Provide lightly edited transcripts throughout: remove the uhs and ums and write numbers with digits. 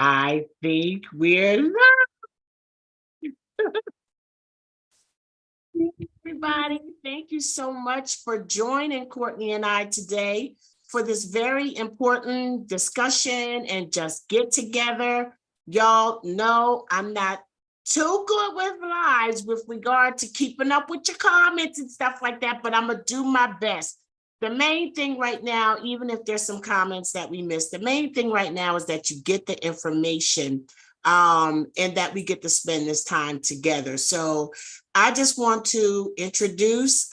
I think we're live. Everybody, thank you so much for joining Courtney and I today for this very important discussion and just get together. Y'all know I'm not too good with lives with regard to keeping up with your comments and stuff like that, but I'm gonna do my best. The main thing right now, even if there's some comments that we missed, the main thing right now is that you get the information and that we get to spend this time together. So I just want to introduce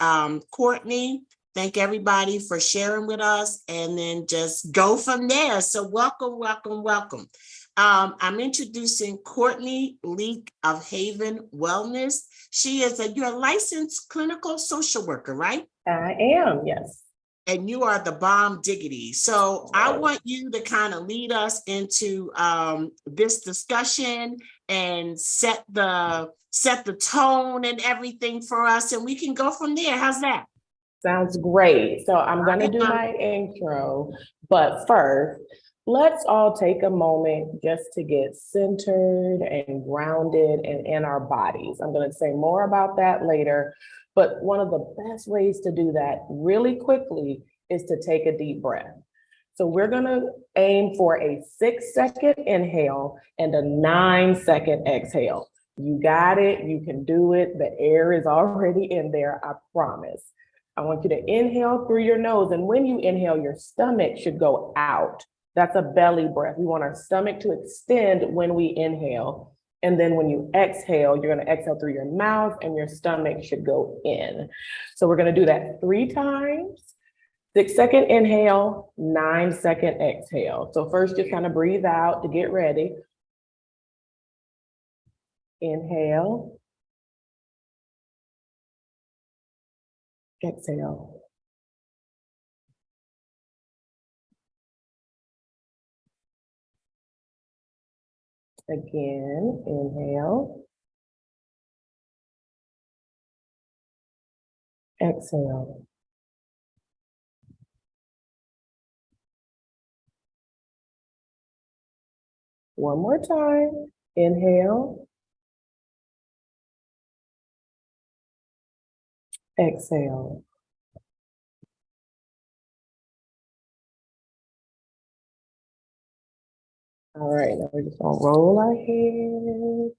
Courtney. Thank everybody for sharing with us and then just go from there. So welcome, welcome, welcome. I'm introducing Courtney Leak of Haven Wellness. You're a licensed clinical social worker, right? I am, yes. And you are the bomb diggity. So I want you to kind of lead us into this discussion and set the tone and everything for us, and we can go from there. How's that? Sounds great. So I'm going to do my intro, but first, let's all take a moment just to get centered and grounded and in our bodies. I'm going to say more about that later, but one of the best ways to do that really quickly is to take a deep breath. So we're going to aim for a 6-second inhale and a 9-second exhale. You got it. You can do it. The air is already in there. I promise. I want you to inhale through your nose. And when you inhale, your stomach should go out. That's a belly breath. We want our stomach to extend when we inhale. And then when you exhale, you're going to exhale through your mouth and your stomach should go in. So we're going to do that 3 times. 6-second inhale, 9-second exhale. So first, just kind of breathe out to get ready. Inhale. Exhale. Again, inhale. Exhale. One more time. Inhale. Exhale. All right, now we're just gonna roll our head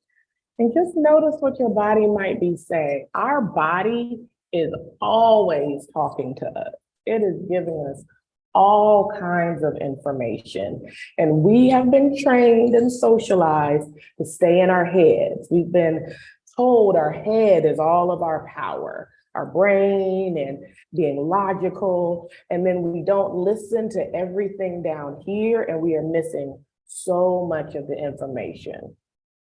and just notice what your body might be saying. Our body is always talking to us. It is giving us all kinds of information. And we have been trained and socialized to stay in our heads. We've been told our head is all of our power, our brain and being logical. And then we don't listen to everything down here and we are missing so much of the information.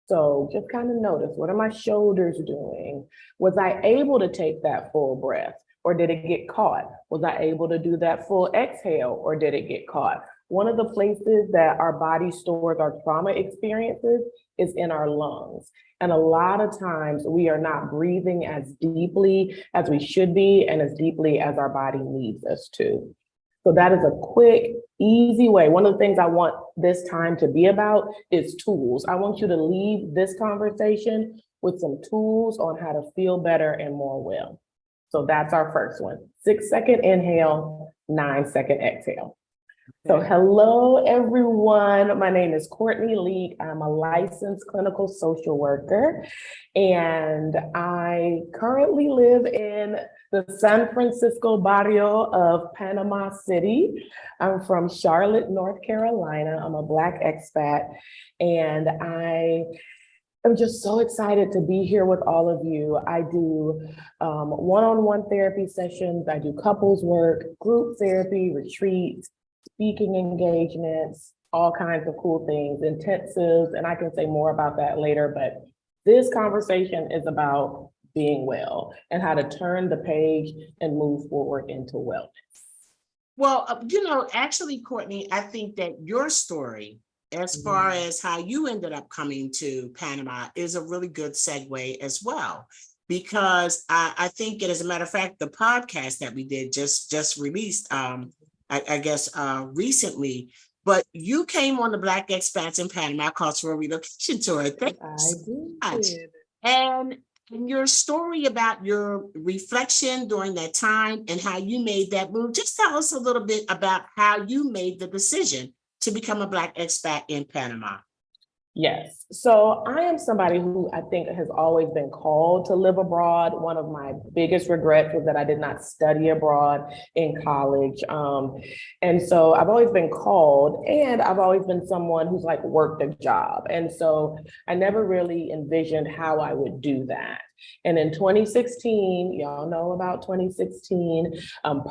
So just kind of notice, what are my shoulders doing? Was I able to take that full breath or did it get caught? Was I able to do that full exhale or did it get caught? One of the places that our body stores our trauma experiences is in our lungs. And a lot of times we are not breathing as deeply as we should be and as deeply as our body needs us to. So that is a quick, easy way. One of the things I want this time to be about is tools. I want you to leave this conversation with some tools on how to feel better and more well. So that's our first one. 6-second inhale, 9-second exhale. So hello, everyone. My name is Courtney Leak. I'm a licensed clinical social worker, and I currently live in the San Francisco barrio of Panama City. I'm from Charlotte, North Carolina. I'm a Black expat, and I'm just so excited to be here with all of you. I do one-on-one therapy sessions. I do couples work, group therapy, retreats, speaking engagements, all kinds of cool things, intensives, and I can say more about that later, but this conversation is about being well and how to turn the page and move forward into wellness. Well, actually, Courtney, I think that your story, as far as how you ended up coming to Panama, is a really good segue as well. Because I think, as a matter of fact, the podcast that we did just released, I guess recently, but you came on the Black Expats in Panama Cultural Relocation Tour. Thank you I so much. did. And your story about your reflection during that time and how you made that move, just tell us a little bit about how you made the decision to become a Black expat in Panama. Yes. So I am somebody who I think has always been called to live abroad. One of my biggest regrets was that I did not study abroad in college. And so I've always been called, and I've always been someone who's like worked a job. And so I never really envisioned how I would do that. And in 2016, y'all know about 2016.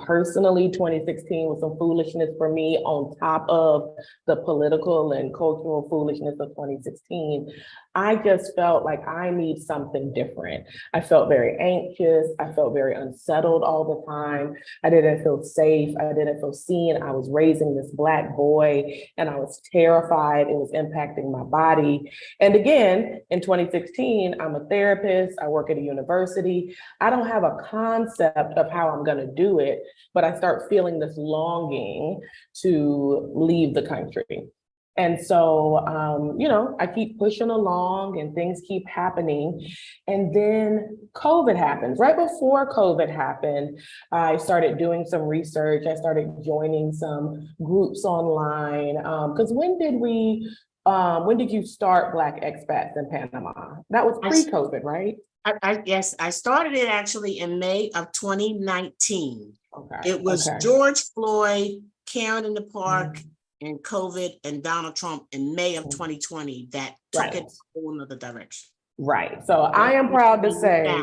Personally, 2016 was some foolishness for me on top of the political and cultural foolishness of 2016. I just felt like I need something different. I felt very anxious. I felt very unsettled all the time. I didn't feel safe. I didn't feel seen. I was raising this Black boy and I was terrified. It was impacting my body. And again, in 2016, I'm a therapist. I work at a university. I don't have a concept of how I'm going to do it, but I start feeling this longing to leave the country. And so, I keep pushing along and things keep happening. And then COVID happens. Right before COVID happened, I started doing some research. I started joining some groups online. Because when did you start Black Expats in Panama? That was pre-COVID, right? Yes, I started it actually in May of 2019. Okay. It was George Floyd, Karen in the Park, and COVID and Donald Trump in May of 2020 that took it a whole another direction. Right. So I am proud to say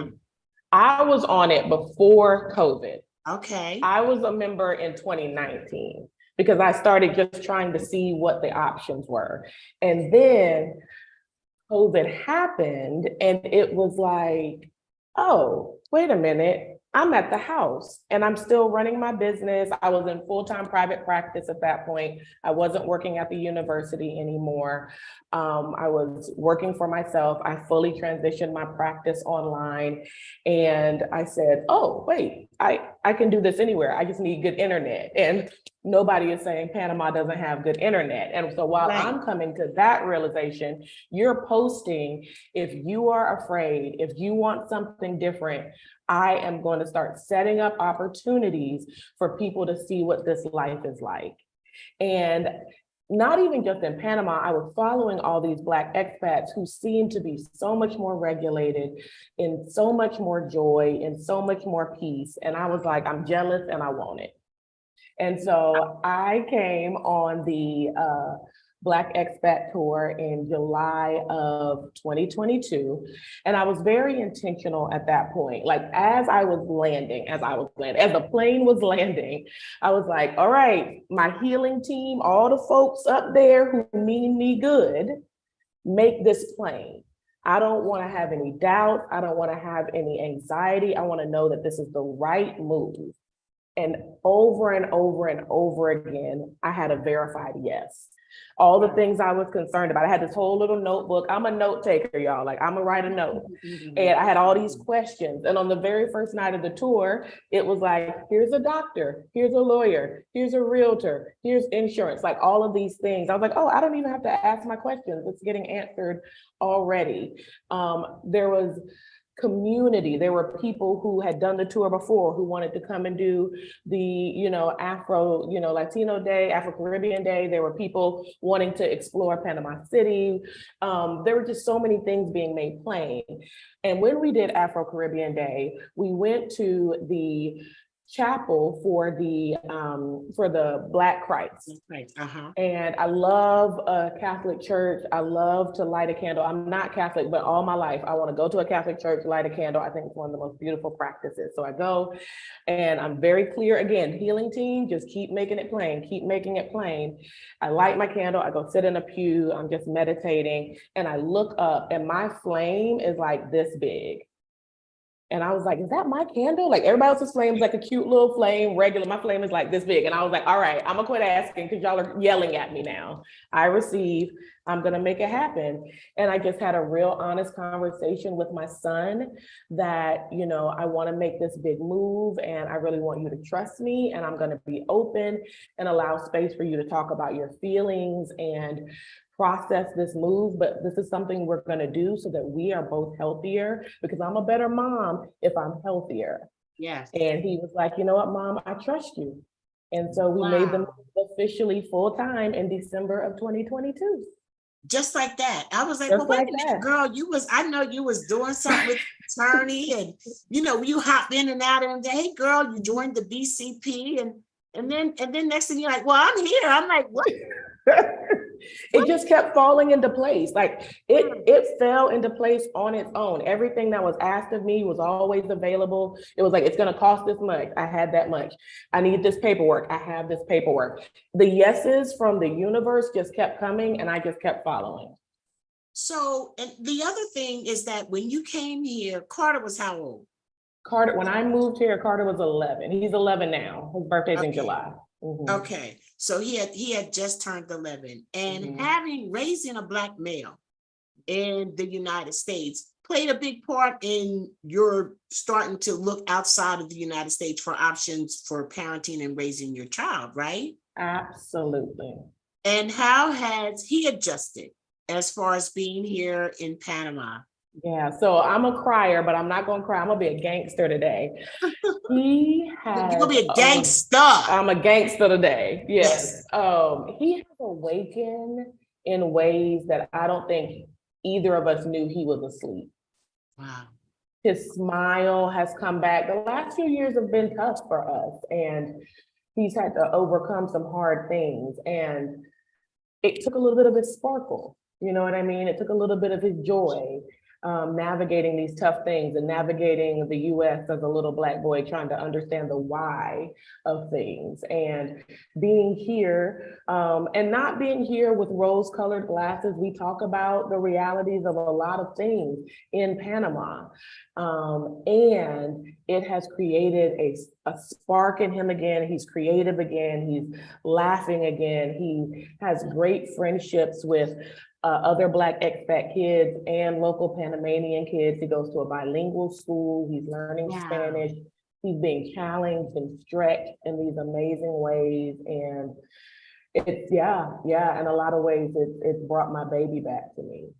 I was on it before COVID. Okay. I was a member in 2019 because I started just trying to see what the options were. And then COVID happened and it was like, oh, wait a minute. I'm at the house and I'm still running my business. I was in full-time private practice at that point. I wasn't working at the university anymore. I was working for myself. I fully transitioned my practice online. And I said, oh, wait, I can do this anywhere. I just need good internet. And nobody is saying Panama doesn't have good internet. And so while I'm coming to that realization, you're posting, if you are afraid, if you want something different, I am going to start setting up opportunities for people to see what this life is like. And not even just in Panama, I was following all these Black expats who seemed to be so much more regulated, in so much more joy, in so much more peace. And I was like, I'm jealous and I want it. And so I came on the Black Expat Tour in July of 2022. And I was very intentional at that point. Like as the plane was landing, I was like, all right, my healing team, all the folks up there who mean me good, make this plain. I don't want to have any doubt. I don't want to have any anxiety. I want to know that this is the right move. And over and over and over again, I had a verified yes. All the things I was concerned about. I had this whole little notebook. I'm a note taker, y'all. Like I'm gonna write a note. And I had all these questions. And on the very first night of the tour, it was like, here's a doctor, here's a lawyer, here's a realtor, here's insurance, like all of these things. I was like, oh, I don't even have to ask my questions. It's getting answered already. There was community. There were people who had done the tour before who wanted to come and do the, Afro, Latino Day, Afro-Caribbean Day. There were people wanting to explore Panama City. There were just so many things being made plain. And when we did Afro-Caribbean Day, we went to the chapel for the Black Christ. And I love a Catholic church. I love to light a candle. I'm not Catholic, but all my life, I want to go to a Catholic church, light a candle. I think it's one of the most beautiful practices. So I go and I'm very clear. Again, healing team, just keep making it plain, keep making it plain. I light my candle. I go sit in a pew. I'm just meditating and I look up and my flame is like this big. And I was like, is that my candle? Like everybody else's flame is like a cute little flame, regular. My flame is like this big. And I was like, all right, I'm gonna quit asking because y'all are yelling at me now. I receive, I'm gonna make it happen. And I just had a real honest conversation with my son that, you know, I wanna make this big move and I really want you to trust me and I'm gonna be open and allow space for you to talk about your feelings and process this move, but this is something we're going to do so that we are both healthier because I'm a better mom if I'm healthier. Yes. And he was like, you know what, Mom, I trust you. And so we made the move officially full time in December of 2022. Just like that. I was like, Just well, wait like a minute, that. girl, I know you was doing something with the attorney and, you know, you hop in and out and hey, girl, you joined the BCP and then next thing you're like, well, I'm here. I'm like, what? It just kept falling into place. Like it fell into place on its own. Everything that was asked of me was always available. It was like, it's going to cost this much. I had that much. I need this paperwork. I have this paperwork. The yeses from the universe just kept coming and I just kept following. So, and the other thing is that when you came here, Carter was how old? Carter, when I moved here, Carter was 11. He's 11 now. His birthday's in July. Okay, so he had just turned 11, and having raising a Black male in the United States played a big part in your starting to look outside of the United States for options for parenting and raising your child, right? Absolutely. And how has he adjusted as far as being here in Panama? Yeah, so I'm a crier, but I'm not gonna cry. I'm gonna be a gangster today. He has. You're gonna be a gangster. I'm a gangster today. Yes. He has awakened in ways that I don't think either of us knew he was asleep. Wow. His smile has come back. The last few years have been tough for us, and he's had to overcome some hard things. And it took a little bit of his sparkle. You know what I mean? It took a little bit of his joy. Navigating these tough things and navigating the US as a little Black boy trying to understand the why of things and being here and not being here with rose-colored glasses. We talk about the realities of a lot of things in Panama. And it has created a spark in him again. He's creative again. He's laughing again. He has great friendships with other Black expat kids and local Panamanian kids. He goes to a bilingual school. He's learning Spanish. He's being challenged and stretched in these amazing ways. And it's, in a lot of ways, it's brought my baby back to me.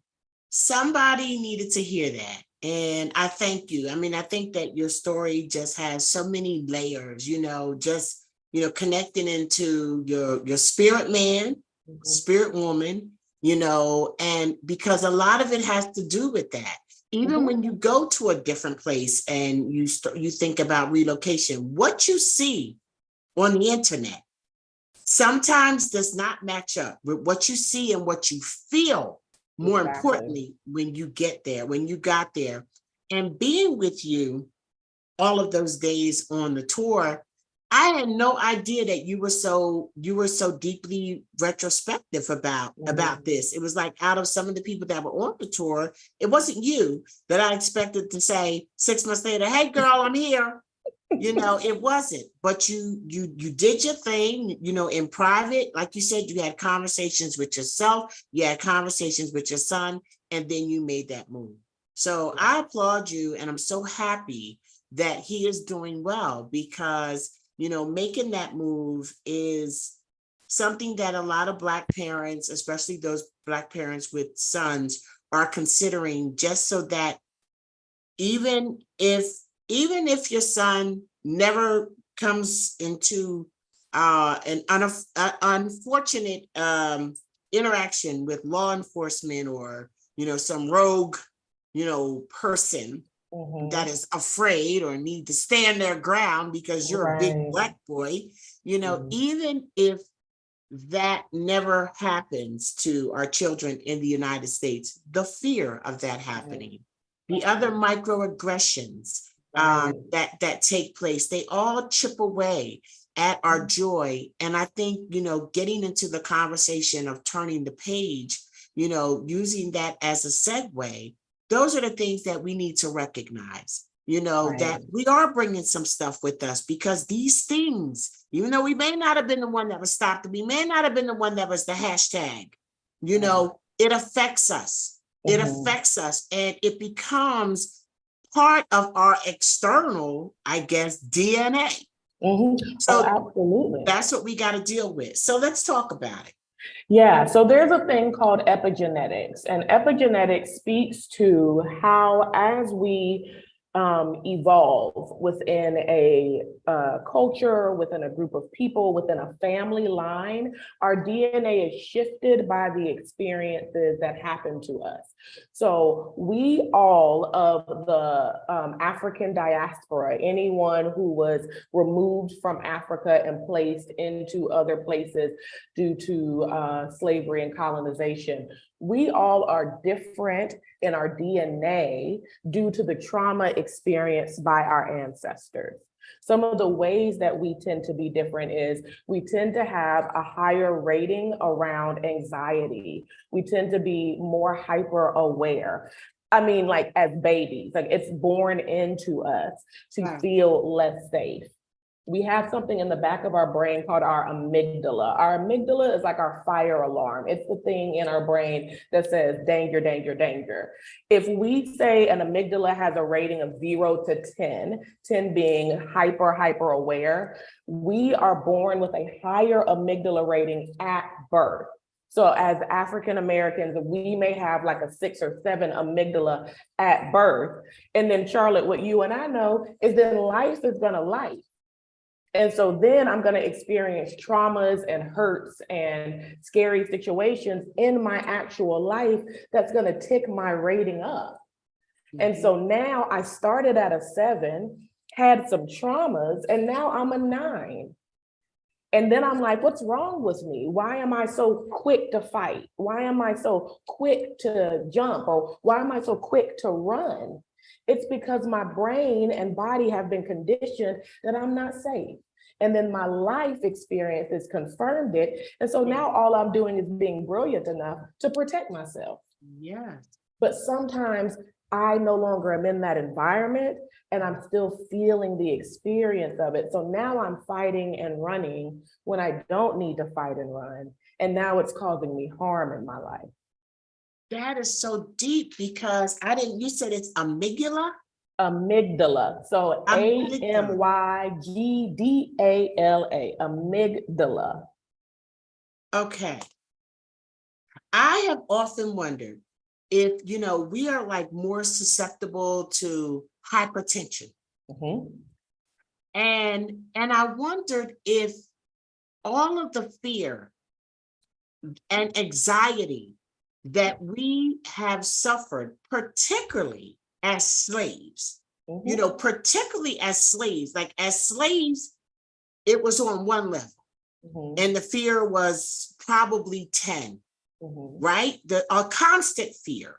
Somebody needed to hear that. And I thank you. I mean, I think that your story just has so many layers, connecting into your spirit man, spirit woman, and because a lot of it has to do with that. Even when you go to a different place and you think about relocation, what you see on the internet sometimes does not match up with what you see and what you feel. More importantly, when you got there, and being with you all of those days on the tour, I had no idea that you were so deeply retrospective about this. It was like out of some of the people that were on the tour, it wasn't you that I expected to say 6 months later, hey girl, I'm here. It wasn't, but you did your thing, in private. Like you said, you had conversations with yourself, you had conversations with your son, and then you made that move. So I applaud you, and I'm so happy that he is doing well because, making that move is something that a lot of Black parents, especially those Black parents with sons, are considering, just so that even if your son never comes into an unfortunate interaction with law enforcement or, some rogue, person that is afraid or need to stand their ground because you're a big Black boy, even if that never happens to our children in the United States, the fear of that happening, the other microaggressions that take place, they all chip away at our joy. And I think, getting into the conversation of turning the page, using that as a segue, those are the things that we need to recognize. that we are bringing some stuff with us, because these things, even though we may not have been the one that was stopped, we may not have been the one that was the hashtag, it affects us. It affects us, and it becomes part of our external, I guess, DNA. So absolutely. That's what we got to deal with. So let's talk about it. Yeah, so there's a thing called epigenetics, and epigenetics speaks to how, as we evolve within a culture, within a group of people, within a family line, our DNA is shifted by the experiences that happen to us. So we all of the African diaspora, anyone who was removed from Africa and placed into other places due to slavery and colonization, we all are different in our DNA due to the trauma experienced by our ancestors. Some of the ways that we tend to be different is we tend to have a higher rating around anxiety. We tend to be more hyper aware. I mean, like as babies, like it's born into us to feel less safe. We have something in the back of our brain called our amygdala. Our amygdala is like our fire alarm. It's the thing in our brain that says danger, danger, danger. If we say an amygdala has a rating of 0 to 10, 10 being hyper aware, we are born with a higher amygdala rating at birth. So as African Americans, we may have like a 6 or 7 amygdala at birth. And then Charlotte, what you and I know is that life is gonna life. And so then I'm going to experience traumas and hurts and scary situations in my actual life that's going to tick my rating up. And so now I started at a 7, had some traumas, and now I'm a 9. And then I'm like, what's wrong with me? Why am I so quick to fight? Why am I so quick to jump? Or why am I so quick to run? It's because my brain and body have been conditioned that I'm not safe. And then my life experience has confirmed it. And so now all I'm doing is being brilliant enough to protect myself. Yes. But sometimes I no longer am in that environment and I'm still feeling the experience of it. So now I'm fighting and running when I don't need to fight and run. And now it's causing me harm in my life. That is so deep, because you said it's amygdala? Amygdala. So AMYGDALA, amygdala. Okay. I have often wondered if, we are like more susceptible to hypertension. And I wondered if all of the fear and anxiety that we have suffered, particularly as slaves, particularly as slaves, it was on one level, and the fear was probably 10, right? A constant fear.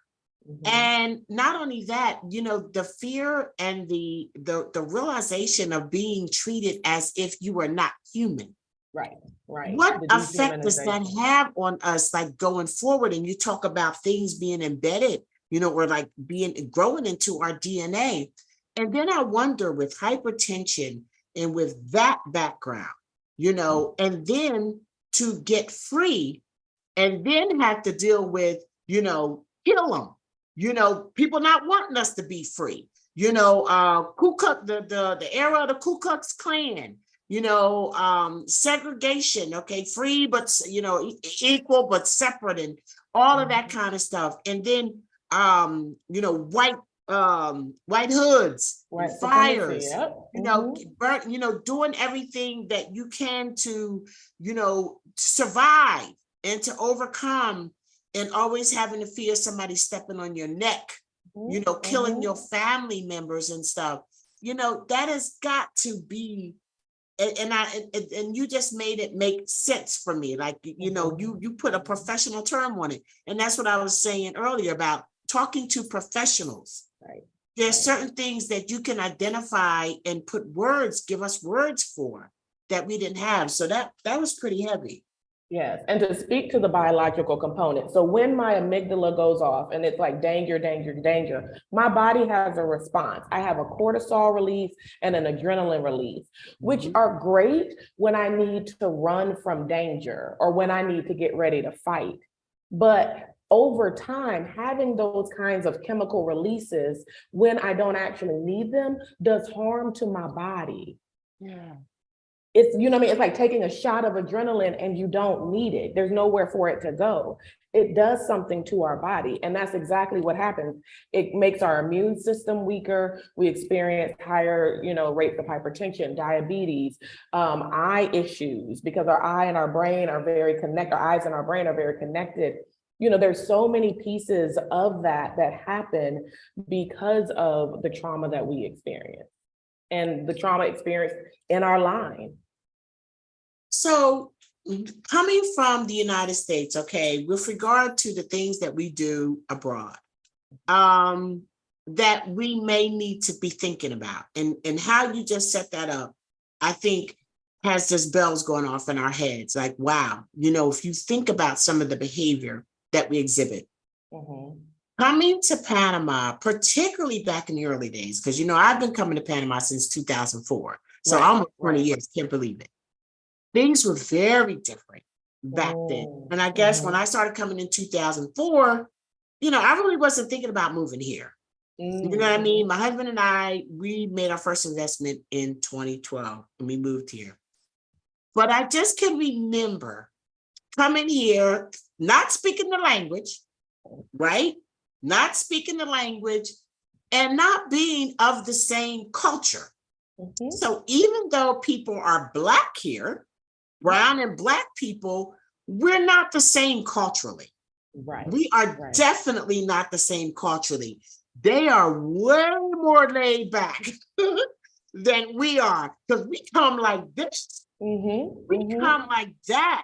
And not only that, the fear and the realization of being treated as if you were not human. Right. What effect does that have on us, like going forward? And you talk about things being embedded, or like growing into our DNA. And then I wonder, with hypertension and with that background, and then to get free and then have to deal with, kill them, people not wanting us to be free, Ku Klux, the era of the Ku Klux Klan, segregation, okay, free, but, equal, but separate, and all of that kind of stuff. And then, white hoods, fires, doing everything that you can to, survive and to overcome, and always having to fear somebody stepping on your neck, killing your family members and stuff. That has got to be, and you just made it make sense for me. Like, you put a professional term on it. And that's what I was saying earlier about talking to professionals. Right. There's certain things that you can identify and give us words for, that we didn't have. So that was pretty heavy. Yes, and to speak to the biological component. So when my amygdala goes off and it's like danger, danger, danger, my body has a response. I have a cortisol release and an adrenaline release, which are great when I need to run from danger or when I need to get ready to fight. But over time, having those kinds of chemical releases when I don't actually need them does harm to my body. Yeah. It's, you know what I mean? It's like taking a shot of adrenaline and you don't need it. There's nowhere for it to go. It does something to our body. And that's exactly what happens. It makes our immune system weaker. We experience higher, rates of hypertension, diabetes, eye issues, because our eye and our brain are very connected. Our eyes and our brain are very connected. There's so many pieces of that happen because of the trauma that we experience and the trauma experience in our line. So coming from the United States, okay, with regard to the things that we do abroad, that we may need to be thinking about, and how you just set that up, I think has just bells going off in our heads. Like, wow, if you think about some of the behavior that we exhibit. Coming to Panama, particularly back in the early days, because, I've been coming to Panama since 2004. So almost 20 years, can't believe it. Things were very different back then. And I guess when I started coming in 2004, I really wasn't thinking about moving here. You know what I mean? My husband and I, we made our first investment in 2012 and we moved here. But I just can remember coming here, not speaking the language, right? Not speaking the language and not being of the same culture. So even though people are Black here, brown and Black people, we're not the same culturally. Right. We are definitely not the same culturally. They are way more laid back than we are, because we come like this. We come like that,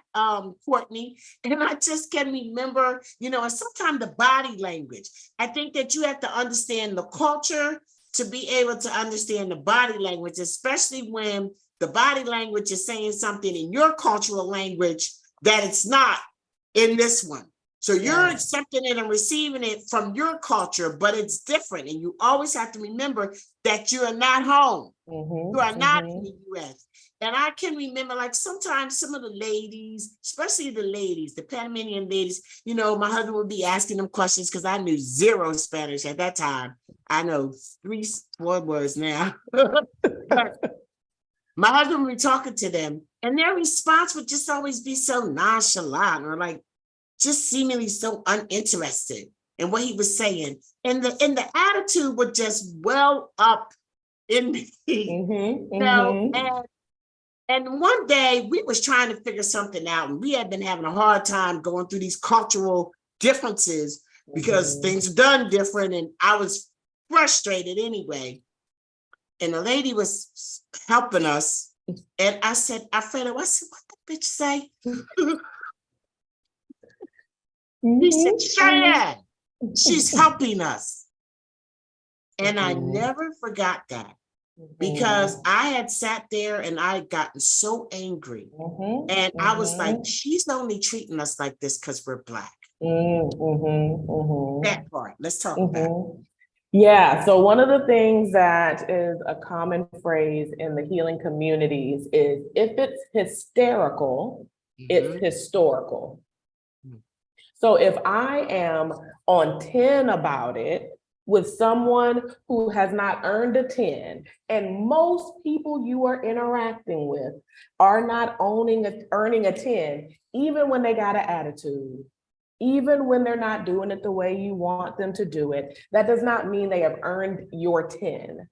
Courtney. And I just can remember, and sometimes the body language. I think that you have to understand the culture to be able to understand the body language, especially when the body language is saying something in your cultural language that it's not in this one. So you're accepting it and receiving it from your culture, but it's different. And you always have to remember that you are not home. You are not in the US. And I can remember, like, sometimes some of the ladies, especially the ladies, the Panamanian ladies, my husband would be asking them questions because I knew zero Spanish at that time. I know 3-4 words now. My husband would be talking to them, and their response would just always be so nonchalant, or like just seemingly so uninterested in what he was saying. And the attitude would just well up in me. And one day we was trying to figure something out, and we had been having a hard time going through these cultural differences because things are done different, and I was frustrated anyway. And the lady was helping us, and I said, Alfredo, what the bitch say? He said, Cheyenne, she's helping us. And I never forgot that, because I had sat there and I had gotten so angry. And I was like, she's only treating us like this because we're Black. That part, let's talk about it. Yeah, so one of the things that is a common phrase in the healing communities is, if it's hysterical, it's historical. So if I am on 10 about it with someone who has not earned a 10, and most people you are interacting with are not earning a 10, even when they got an attitude, even when they're not doing it the way you want them to do it, that does not mean they have earned your 10.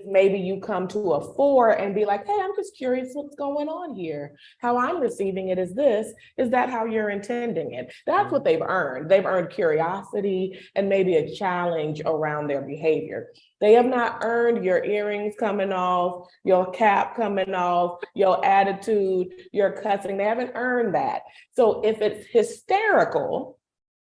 Maybe you come to a 4 and be like, hey, I'm just curious what's going on here. How I'm receiving it is this. Is that how you're intending it? That's what they've earned. They've earned curiosity and maybe a challenge around their behavior. They have not earned your earrings coming off, your cap coming off, your attitude, your cussing. They haven't earned that. So if it's hysterical,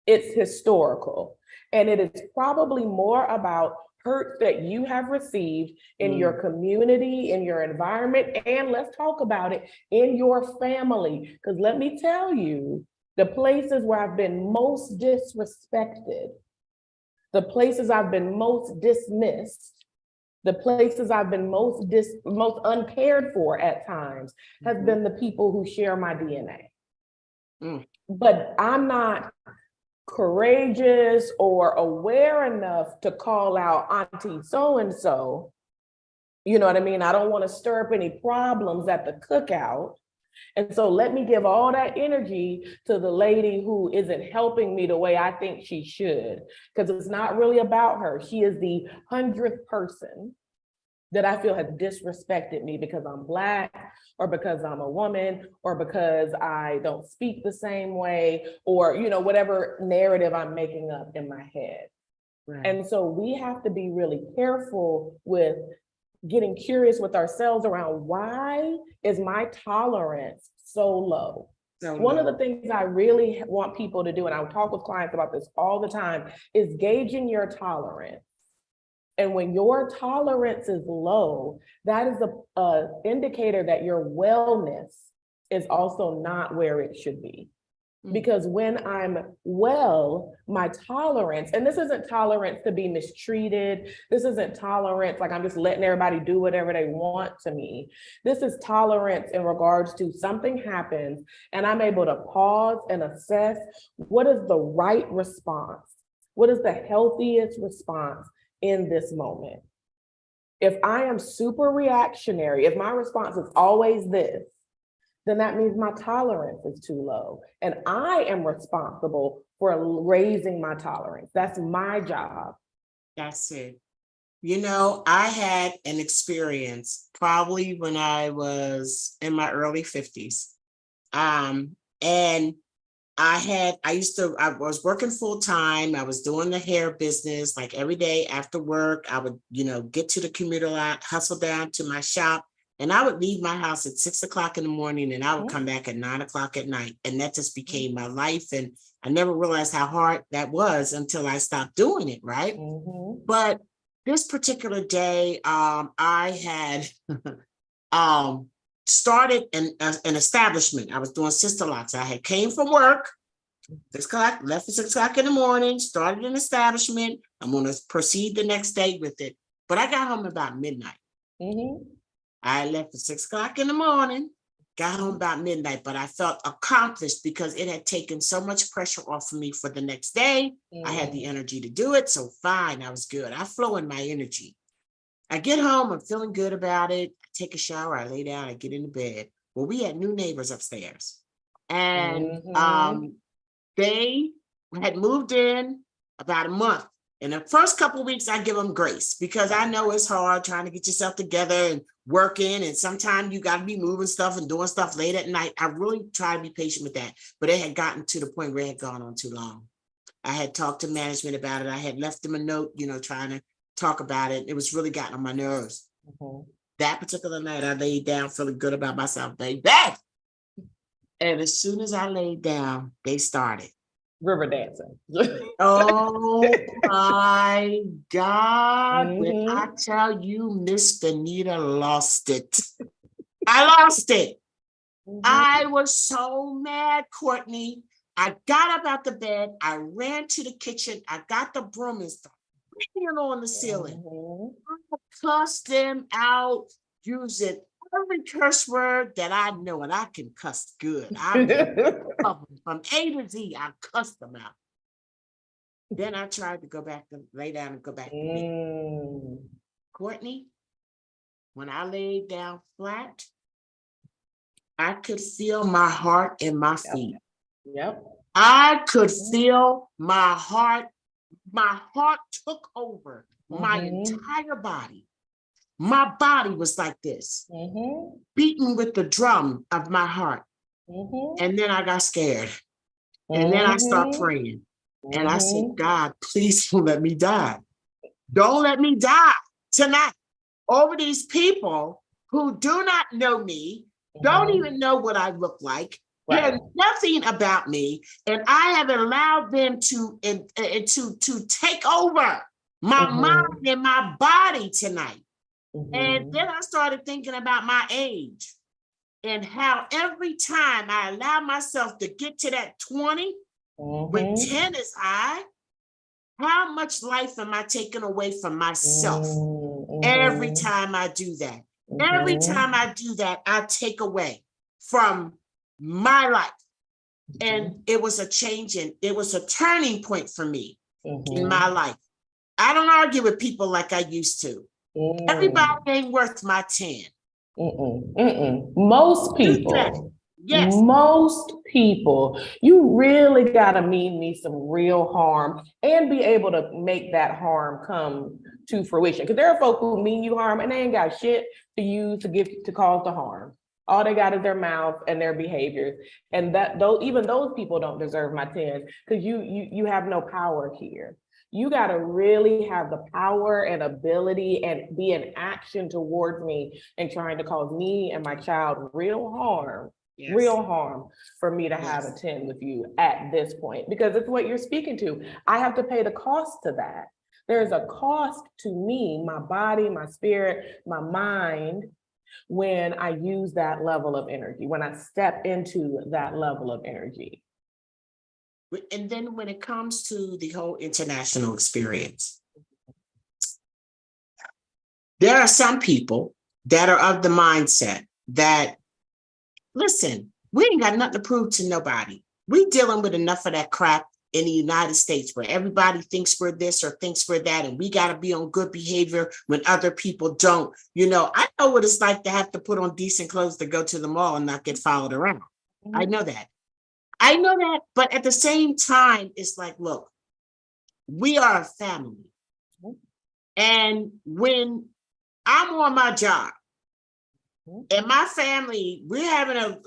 it's historical. And it is probably more about hurt that you have received in your community, in your environment, and let's talk about it, in your family. Because let me tell you, the places where I've been most disrespected, the places I've been most dismissed, the places I've been most uncared for at times has been the people who share my DNA. But I'm not courageous or aware enough to call out Auntie so-and-so. You know what I mean? I don't want to stir up any problems at the cookout. And so let me give all that energy to the lady who isn't helping me the way I think she should, because it's not really about her. She is the 100th person that I feel has disrespected me because I'm Black, or because I'm a woman, or because I don't speak the same way, or, you know, whatever narrative I'm making up in my head. Right. And so we have to be really careful with getting curious with ourselves around, why is my tolerance so low? One of the things I really want people to do, and I talk with clients about this all the time, is gauging your tolerance. And when your tolerance is low, that is a indicator that your wellness is also not where it should be. Because when I'm well, my tolerance, and this isn't tolerance to be mistreated, this isn't tolerance like I'm just letting everybody do whatever they want to me. This is tolerance in regards to something happens and I'm able to pause and assess what is the right response, what is the healthiest response in this moment. If I am super reactionary, if my response is always this, then that means my tolerance is too low. And I am responsible for raising my tolerance. That's my job. That's it. You know, I had an experience probably when I was in my early 50s. And I was working full time. I was doing the hair business, like every day after work, I would, get to the commuter line, hustle down to my shop, and I would leave my house at 6 o'clock in the morning and I would come back at 9 o'clock at night. And that just became my life. And I never realized how hard that was until I stopped doing it. Right. But this particular day, I had, started an establishment. I was doing sister lots. I had came from work, 6 o'clock, left at 6 o'clock in the morning, started an establishment. I'm going to proceed the next day with it. But I got home about midnight. I left at 6 o'clock in the morning, got home about midnight, but I felt accomplished because it had taken so much pressure off of me for the next day. I had the energy to do it. So fine, I was good. I flow in my energy. I get home, I'm feeling good about it. I take a shower, I lay down, I get into bed. Well, we had new neighbors upstairs. And they had moved in about a month. In the first couple of weeks, I give them grace because I know it's hard trying to get yourself together and working. And sometimes you got to be moving stuff and doing stuff late at night. I really try to be patient with that. But it had gotten to the point where it had gone on too long. I had talked to management about it. I had left them a note, trying to talk about it. It was really gotten on my nerves. That particular night, I laid down feeling good about myself, baby. And as soon as I laid down, they started. River dancing. Oh my God. When I tell you, Miss Benita lost it. I lost it. I was so mad, Courtney. I got up out the bed. I ran to the kitchen. I got the broom and started banging on the ceiling. I cussed them out using every curse word that I know, and I can cuss good. From A to Z, I cussed them out. Then I tried to go back to lay down and go back to bed. Courtney, when I laid down flat, I could feel my heart in my feet. I could feel my heart. My heart took over my entire body. My body was like this, beating with the drum of my heart. And then I got scared. And then I started praying. And I said, God, please don't let me die. Don't let me die tonight over these people who do not know me, don't even know what I look like, care nothing about me, and I have allowed them to take over my mind and my body tonight. And Mhm. then I started thinking about my age and how every time I allow myself to get to that 20, when Mhm. 10 is high, how much life am I taking away from myself? Every Mhm. time I do that, every time Mhm. I do that, I take away from my life. And it was a change it was a turning point for me in my Mhm. life. I don't argue with people like I used to. Everybody Mm. ain't worth my 10. Mm-mm. Mm-mm. Most You said it. people, Yes. most people, you really gotta mean me some real harm and be able to make that harm come to fruition. Because there are folk who mean you harm and they ain't got shit to use to give to cause the harm. All they got is their mouth and their behaviors, and that though even those people don't deserve my 10 because you have no power here. You got to really have the power and ability and be in action towards me and trying to cause me and my child Yes. real harm for me to have a Yes. 10 with you at this point, because it's what you're speaking to. I have to pay the cost to that. There's a cost to me, my body, my spirit, my mind, when I use that level of energy, when I step into that level of energy. And then when it comes to the whole international experience, there are some people that are of the mindset that, listen, we ain't got nothing to prove to nobody. We dealing with enough of that crap in the United States where everybody thinks we're this or thinks we're that, and we got to be on good behavior when other people don't. I know what it's like to have to put on decent clothes to go to the mall and not get followed around. I know that. I know that. But at the same time, it's like, look, we are a family. And when I'm on my job, and my family, we're having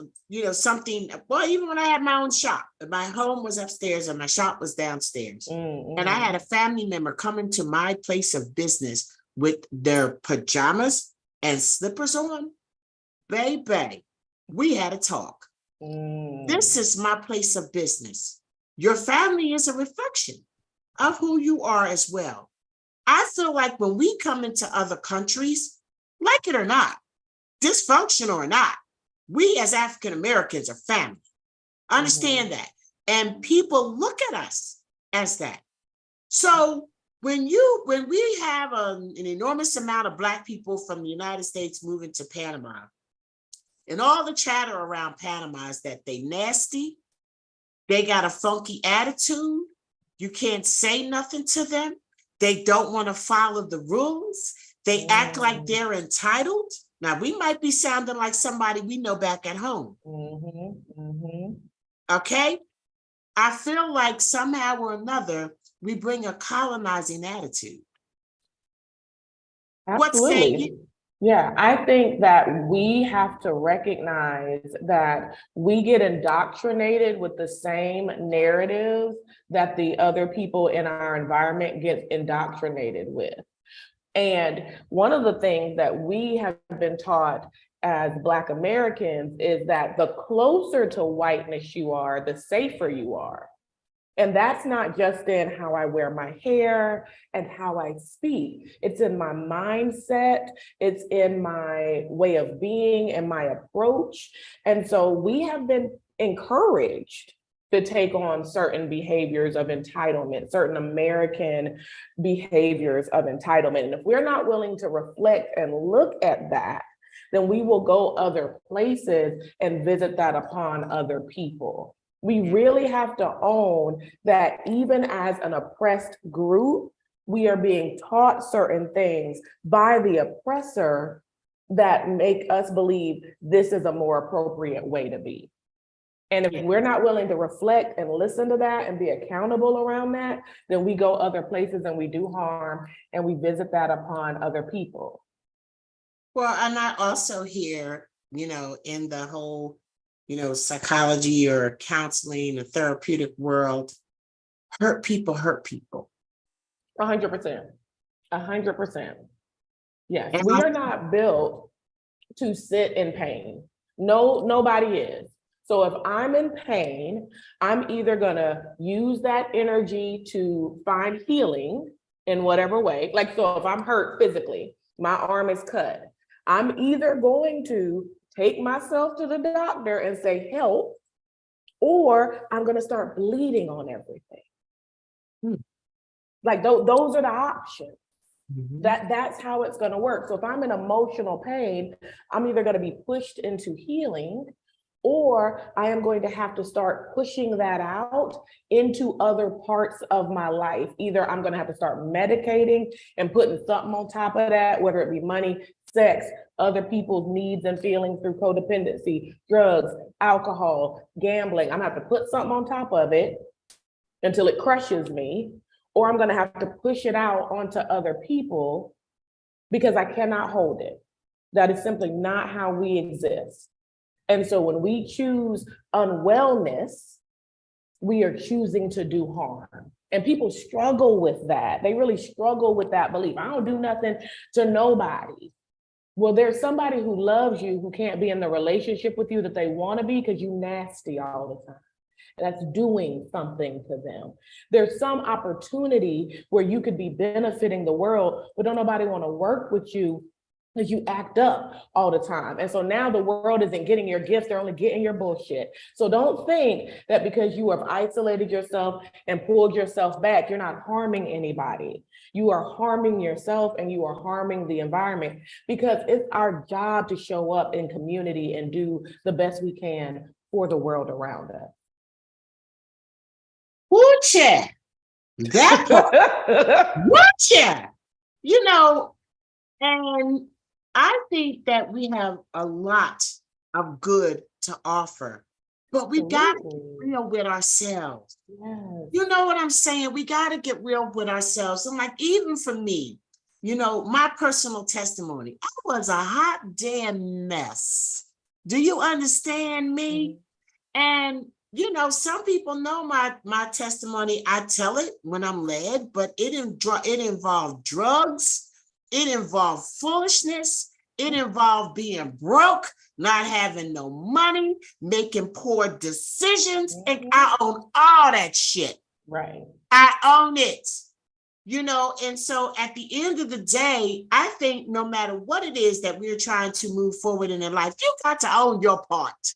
something. Well, even when I had my own shop, my home was upstairs and my shop was downstairs. And I had a family member come into my place of business with their pajamas and slippers on. Baby, we had a talk. This is my place of business. Your family is a reflection of who you are as well. I feel like when we come into other countries, like it or not, dysfunctional or not, we as African Americans are family. Understand that. And people look at us as that. So when we have an enormous amount of Black people from the United States moving to Panama, and all the chatter around Panama is that they nasty, they got a funky attitude, you can't say nothing to them, they don't want to follow the rules, they act like they're entitled. Now, we might be sounding like somebody we know back at home. Okay? I feel like somehow or another, we bring a colonizing attitude. What say you? Absolutely. Yeah, I think that we have to recognize that we get indoctrinated with the same narratives that the other people in our environment get indoctrinated with. And one of the things that we have been taught as Black Americans is that the closer to whiteness you are, the safer you are. And that's not just in how I wear my hair and how I speak. It's in my mindset, it's in my way of being and my approach. And so we have been encouraged to take on certain behaviors of entitlement, certain American behaviors of entitlement. And if we're not willing to reflect and look at that, then we will go other places and visit that upon other people. We really have to own that even as an oppressed group, we are being taught certain things by the oppressor that make us believe this is a more appropriate way to be. And if we're not willing to reflect and listen to that and be accountable around that, then we go other places and we do harm and we visit that upon other people. Well, and I also hear, in the whole, psychology or counseling, the therapeutic world, hurt people hurt people. 100%. 100%. Yes, And we are not built to sit in pain. No, nobody is. So if I'm in pain, I'm either gonna use that energy to find healing in whatever way. Like, so if I'm hurt physically, my arm is cut, I'm either going to take myself to the doctor and say, help, or I'm going to start bleeding on everything. Like those are the options. That's how it's going to work. So if I'm in emotional pain, I'm either going to be pushed into healing, or I am going to have to start pushing that out into other parts of my life. Either I'm going to have to start medicating and putting something on top of that, whether it be money, sex, other people's needs and feelings through codependency, drugs, alcohol, gambling. I'm going to have to put something on top of it until it crushes me, or I'm going to have to push it out onto other people because I cannot hold it. That is simply not how we exist. And so when we choose unwellness, we are choosing to do harm. And people struggle with that. They really struggle with that belief. I don't do nothing to nobody. Well, there's somebody who loves you who can't be in the relationship with you that they want to be because you nasty all the time. That's doing something to them. There's some opportunity where you could be benefiting the world, but don't nobody want to work with you because you act up all the time. And so now the world isn't getting your gifts, they're only getting your bullshit. So don't think that because you have isolated yourself and pulled yourself back, you're not harming anybody. You are harming yourself and you are harming the environment, because it's our job to show up in community and do the best we can for the world around us. Woocha, that part. Woocha, you know, and I think that we have a lot of good to offer, but we got to get real with ourselves. Yes. You know what I'm saying? We got to get real with ourselves. And like, even for me, you know, my personal testimony, I was a hot damn mess. Do you understand me? And you know, some people know my testimony. I tell it when I'm led, but it involved drugs. It involved foolishness. It involved being broke, not having no money, making poor decisions. And I own all that shit. Right. I own it. You know, and so at the end of the day, I think no matter what it is that we're trying to move forward in life, you got to own your part.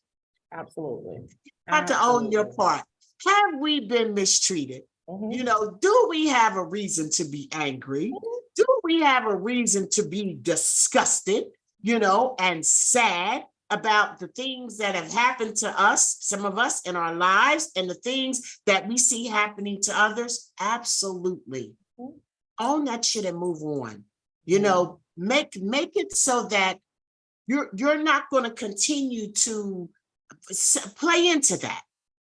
Absolutely. Have to own your part. Have we been mistreated? You know, do we have a reason to be angry? Do we have a reason to be disgusted, you know, and sad about the things that have happened to us, some of us in our lives, and the things that we see happening to others? Absolutely. Own that shit and move on. You know, make it so that you're not going to continue to play into that.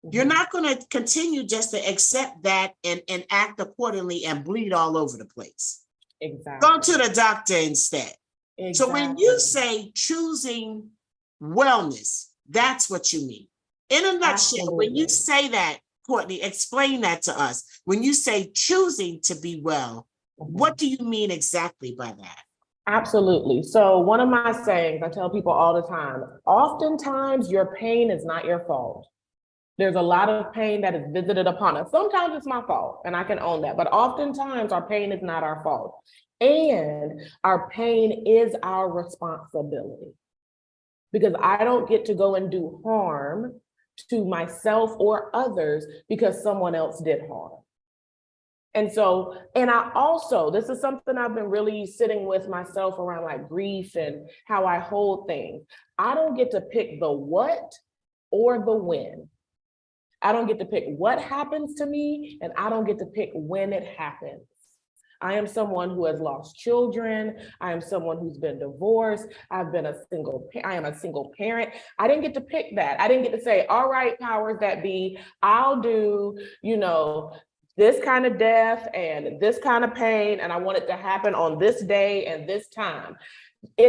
You're not going to continue just to accept that and act accordingly and bleed all over the place. Exactly. Go to the doctor instead. Exactly. So when you say choosing wellness, that's what you mean. In a nutshell, absolutely. When you say that, Courtney, explain that to us. When you say choosing to be well, what do you mean exactly by that? Absolutely. So one of my sayings, I tell people all the time, oftentimes your pain is not your fault. There's a lot of pain that is visited upon us. Sometimes it's my fault, and I can own that, but oftentimes our pain is not our fault. And our pain is our responsibility, because I don't get to go and do harm to myself or others because someone else did harm. And so, and I also, this is something I've been really sitting with myself around, like grief and how I hold things. I don't get to pick the what or the when. I don't get to pick what happens to me, and I don't get to pick when it happens. I am someone who has lost children. I am someone who's been divorced. I am a single parent. I didn't get to pick that. I didn't get to say, all right, powers that be, I'll do, you know, this kind of death and this kind of pain, and I want it to happen on this day and this time.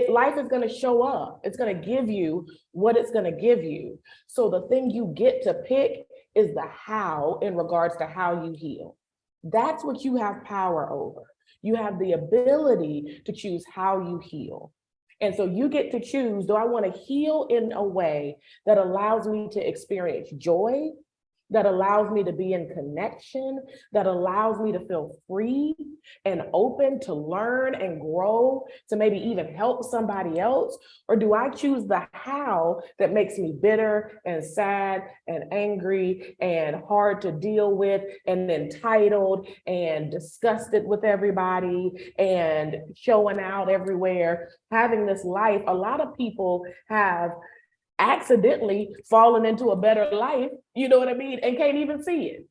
Life is going to show up. It's going to give you what it's going to give you. So the thing you get to pick is the how in regards to how you heal. That's what you have power over. You have the ability to choose how you heal. And so you get to choose, do I want to heal in a way that allows me to experience joy, that allows me to be in connection, that allows me to feel free and open to learn and grow, to maybe even help somebody else? Or do I choose the how that makes me bitter and sad and angry and hard to deal with and entitled and disgusted with everybody and showing out everywhere, having this life? A lot of people have accidentally fallen into a better life, you know what I mean, and can't even see it.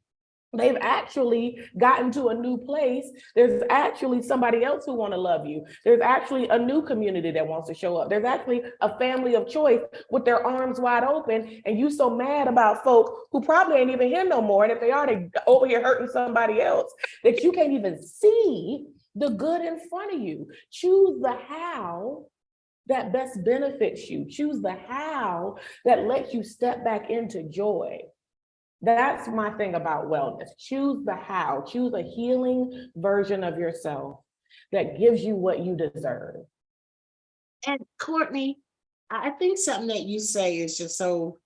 They've actually gotten to a new place. There's actually somebody else who want to love you. There's actually a new community that wants to show up. There's actually a family of choice with their arms wide open, and you so mad about folk who probably ain't even here no more, and if they are, they over here hurting somebody else, that you can't even see the good in front of you. Choose the how that best benefits you. Choose the how that lets you step back into joy. That's my thing about wellness. Choose the how. Choose a healing version of yourself that gives you what you deserve. And Courtney, I think something that you say is just so,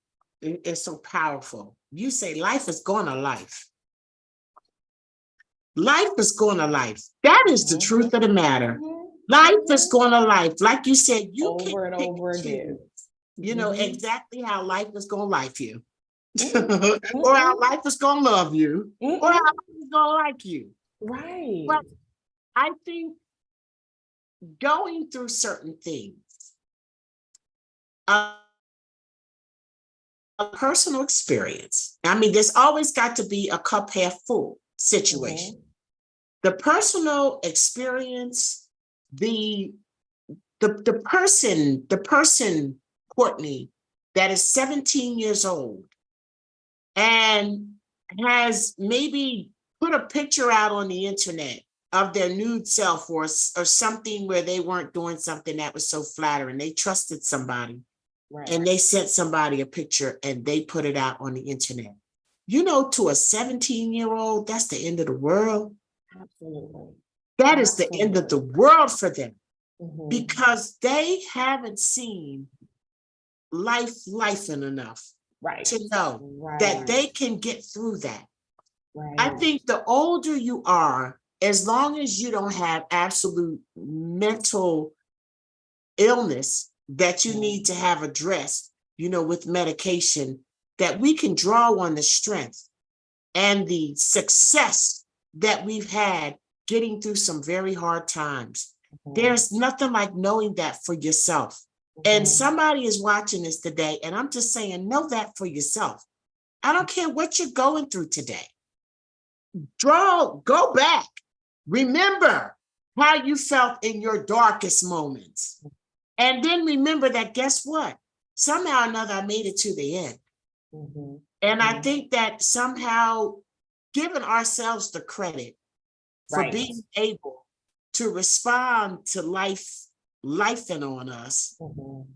it's so powerful. You say life is going to life. Life is going to life. That is the truth of the matter. Life is going to life. Like you said, you over and over again. You know exactly how life is going to life you. Or how life is going to love you. Or how life is going to like you. Right. But I think going through certain things, a personal experience. I mean, there's always got to be a cup half full situation. The personal experience, the person, Courtney, that is 17 years old and has maybe put a picture out on the internet of their nude self or something where they weren't doing something that was so flattering. They trusted somebody, right, and they sent somebody a picture and they put it out on the internet. You know, to a 17-year-old, that's the end of the world. Absolutely. That is the end of the world for them, because they haven't seen life enough, right, to know that they can get through that. Right. I think the older you are, as long as you don't have absolute mental illness that you need to have addressed, you know, with medication, that we can draw on the strength and the success that we've had getting through some very hard times. There's nothing like knowing that for yourself. And somebody is watching this today, and I'm just saying, know that for yourself. I don't care what you're going through today. Go back. Remember how you felt in your darkest moments. And then remember that, guess what? Somehow or another, I made it to the end. And I think that somehow giving ourselves the credit for being able to respond to lifing on us,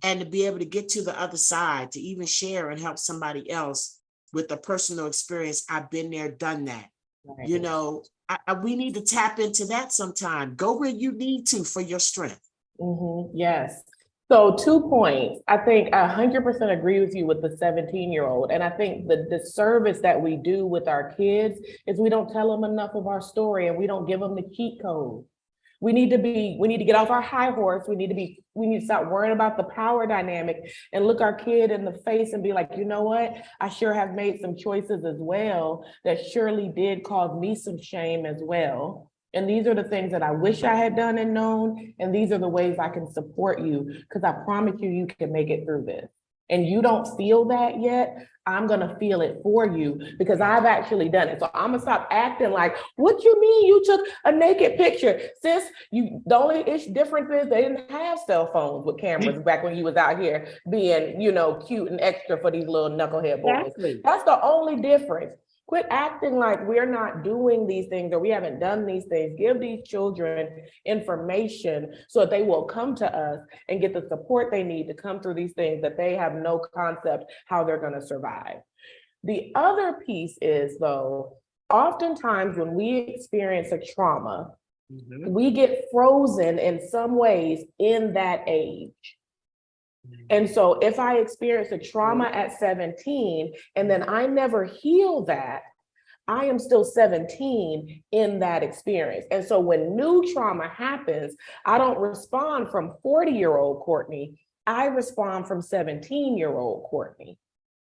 and to be able to get to the other side, to even share and help somebody else with a personal experience. I've been there, done that. You know, we need to tap into that sometime. Go where you need to for your strength. Yes. So 2 points. I think I 100% agree with you with the 17-year-old. And I think the disservice that we do with our kids is we don't tell them enough of our story, and we don't give them the cheat code. We need to get off our high horse. We need to stop worrying about the power dynamic and look our kid in the face and be like, you know what? I sure have made some choices as well that surely did cause me some shame as well. And these are the things that I wish I had done and known. And these are the ways I can support you, because I promise you, you can make it through this. And you don't feel that yet, I'm gonna feel it for you, because I've actually done it. So I'm gonna stop acting like, what you mean you took a naked picture? Sis, the only difference is they didn't have cell phones with cameras back when you was out here being, you know, cute and extra for these little knucklehead boys. Exactly. That's the only difference. Quit acting like we're not doing these things or we haven't done these things. Give these children information so that they will come to us and get the support they need to come through these things that they have no concept how they're going to survive. The other piece is, though, oftentimes when we experience a trauma, we get frozen in some ways in that age. And so if I experience a trauma at 17 and then I never heal that, I am still 17 in that experience. And so when new trauma happens, I don't respond from 40-year-old Courtney. I respond from 17-year-old Courtney,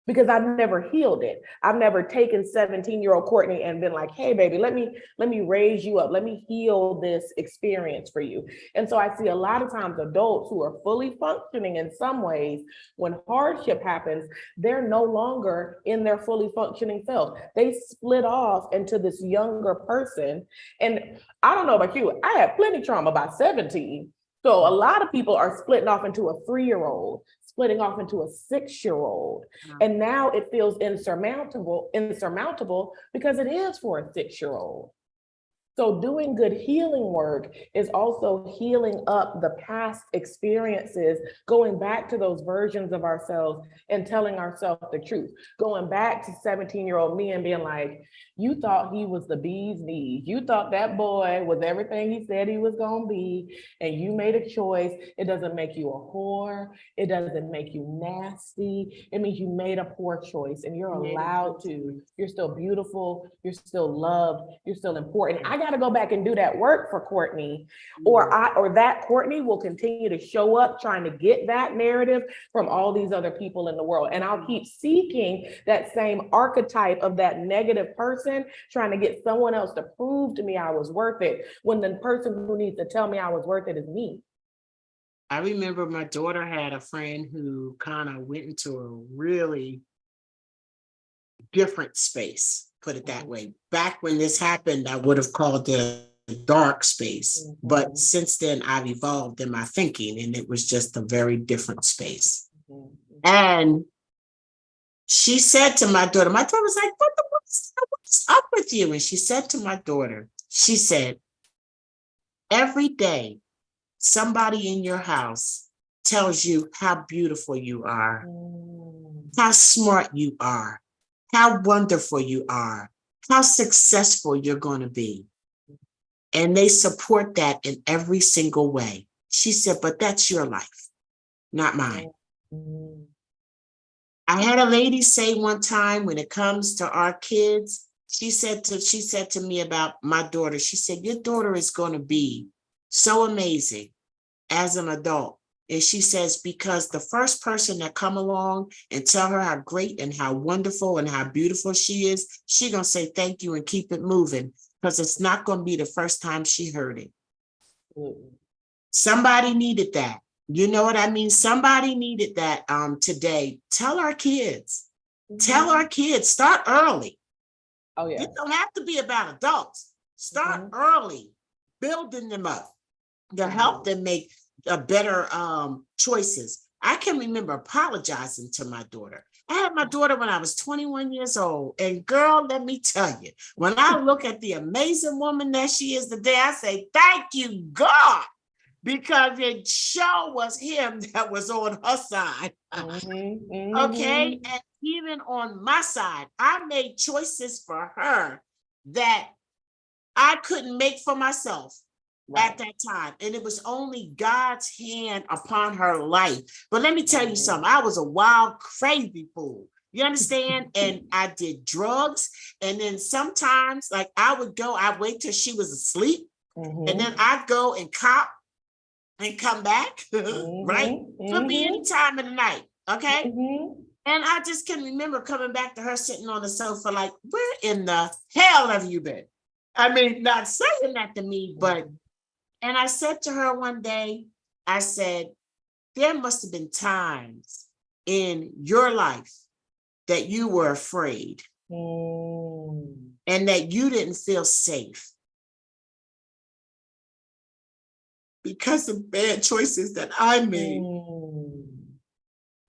because I've never healed it. I've never taken 17-year-old Courtney and been like, hey, baby, let me raise you up. Let me heal this experience for you. And so I see a lot of times adults who are fully functioning in some ways, when hardship happens, they're no longer in their fully functioning self. They split off into this younger person. And I don't know about you, I had plenty trauma by 17. So a lot of people are splitting off into a 3-year-old, splitting off into a 6-year-old. And now it feels insurmountable because it is for a 6-year-old. So doing good healing work is also healing up the past experiences, going back to those versions of ourselves and telling ourselves the truth. Going back to 17-year-old me and being like, you thought he was the bee's knees. You thought that boy was everything he said he was going to be, and you made a choice. It doesn't make you a whore. It doesn't make you nasty. It means you made a poor choice and you're allowed to. You're still beautiful. You're still loved. You're still important. I got to go back and do that work for Courtney, or that Courtney will continue to show up trying to get that narrative from all these other people in the world. And I'll keep seeking that same archetype of that negative person, trying to get someone else to prove to me I was worth it, when the person who needs to tell me I was worth it is me. I remember my daughter had a friend who kind of went into a really different space, put it that way. Back when this happened, I would have called it a dark space. But since then, I've evolved in my thinking, and it was just a very different space. And she said to my daughter was like, what's up with you? And she said to my daughter, she said, every day, somebody in your house tells you how beautiful you are, how smart you are, how wonderful you are, how successful you're going to be. And they support that in every single way. She said, but that's your life, not mine. I had a lady say one time, when it comes to our kids, she said to me about my daughter, she said, your daughter is going to be so amazing as an adult. And she says, because the first person that come along and tell her how great and how wonderful and how beautiful she is, she going to say thank you and keep it moving, because it's not going to be the first time she heard it. Somebody needed that. You know what I mean? Somebody needed that today. Tell our kids. Tell our kids. Start early. Oh, yeah. It don't have to be about adults. Start early, building them up to help them make better choices. I can remember apologizing to my daughter. I had my daughter when I was 21 years old. And girl, let me tell you, when I look at the amazing woman that she is today, I say, thank you, God, because it sure was him that was on her side. Okay. And even on my side, I made choices for her that I couldn't make for myself. At that time. And it was only God's hand upon her life. But let me tell you something. I was a wild, crazy fool. You understand? And I did drugs. And then sometimes, like, I'd wait till she was asleep. And then I'd go and cop and come back. Right? Could be any time of the night. Okay? And I just can remember coming back to her sitting on the sofa like, where in the hell have you been? I mean, not saying that to me, but and I said to her one day, I said, there must have been times in your life that you were afraid and that you didn't feel safe because of bad choices that I made.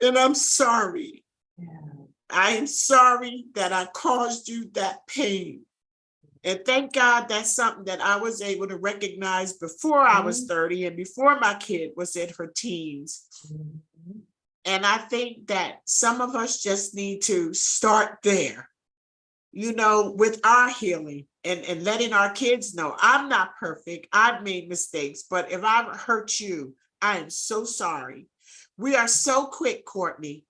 And I'm sorry. I am sorry that I caused you that pain. And thank God that's something that I was able to recognize before I was 30 and before my kid was in her teens. And I think that some of us just need to start there, you know, with our healing and letting our kids know I'm not perfect. I've made mistakes, but if I've hurt you, I am so sorry. we are so quick, Courtney,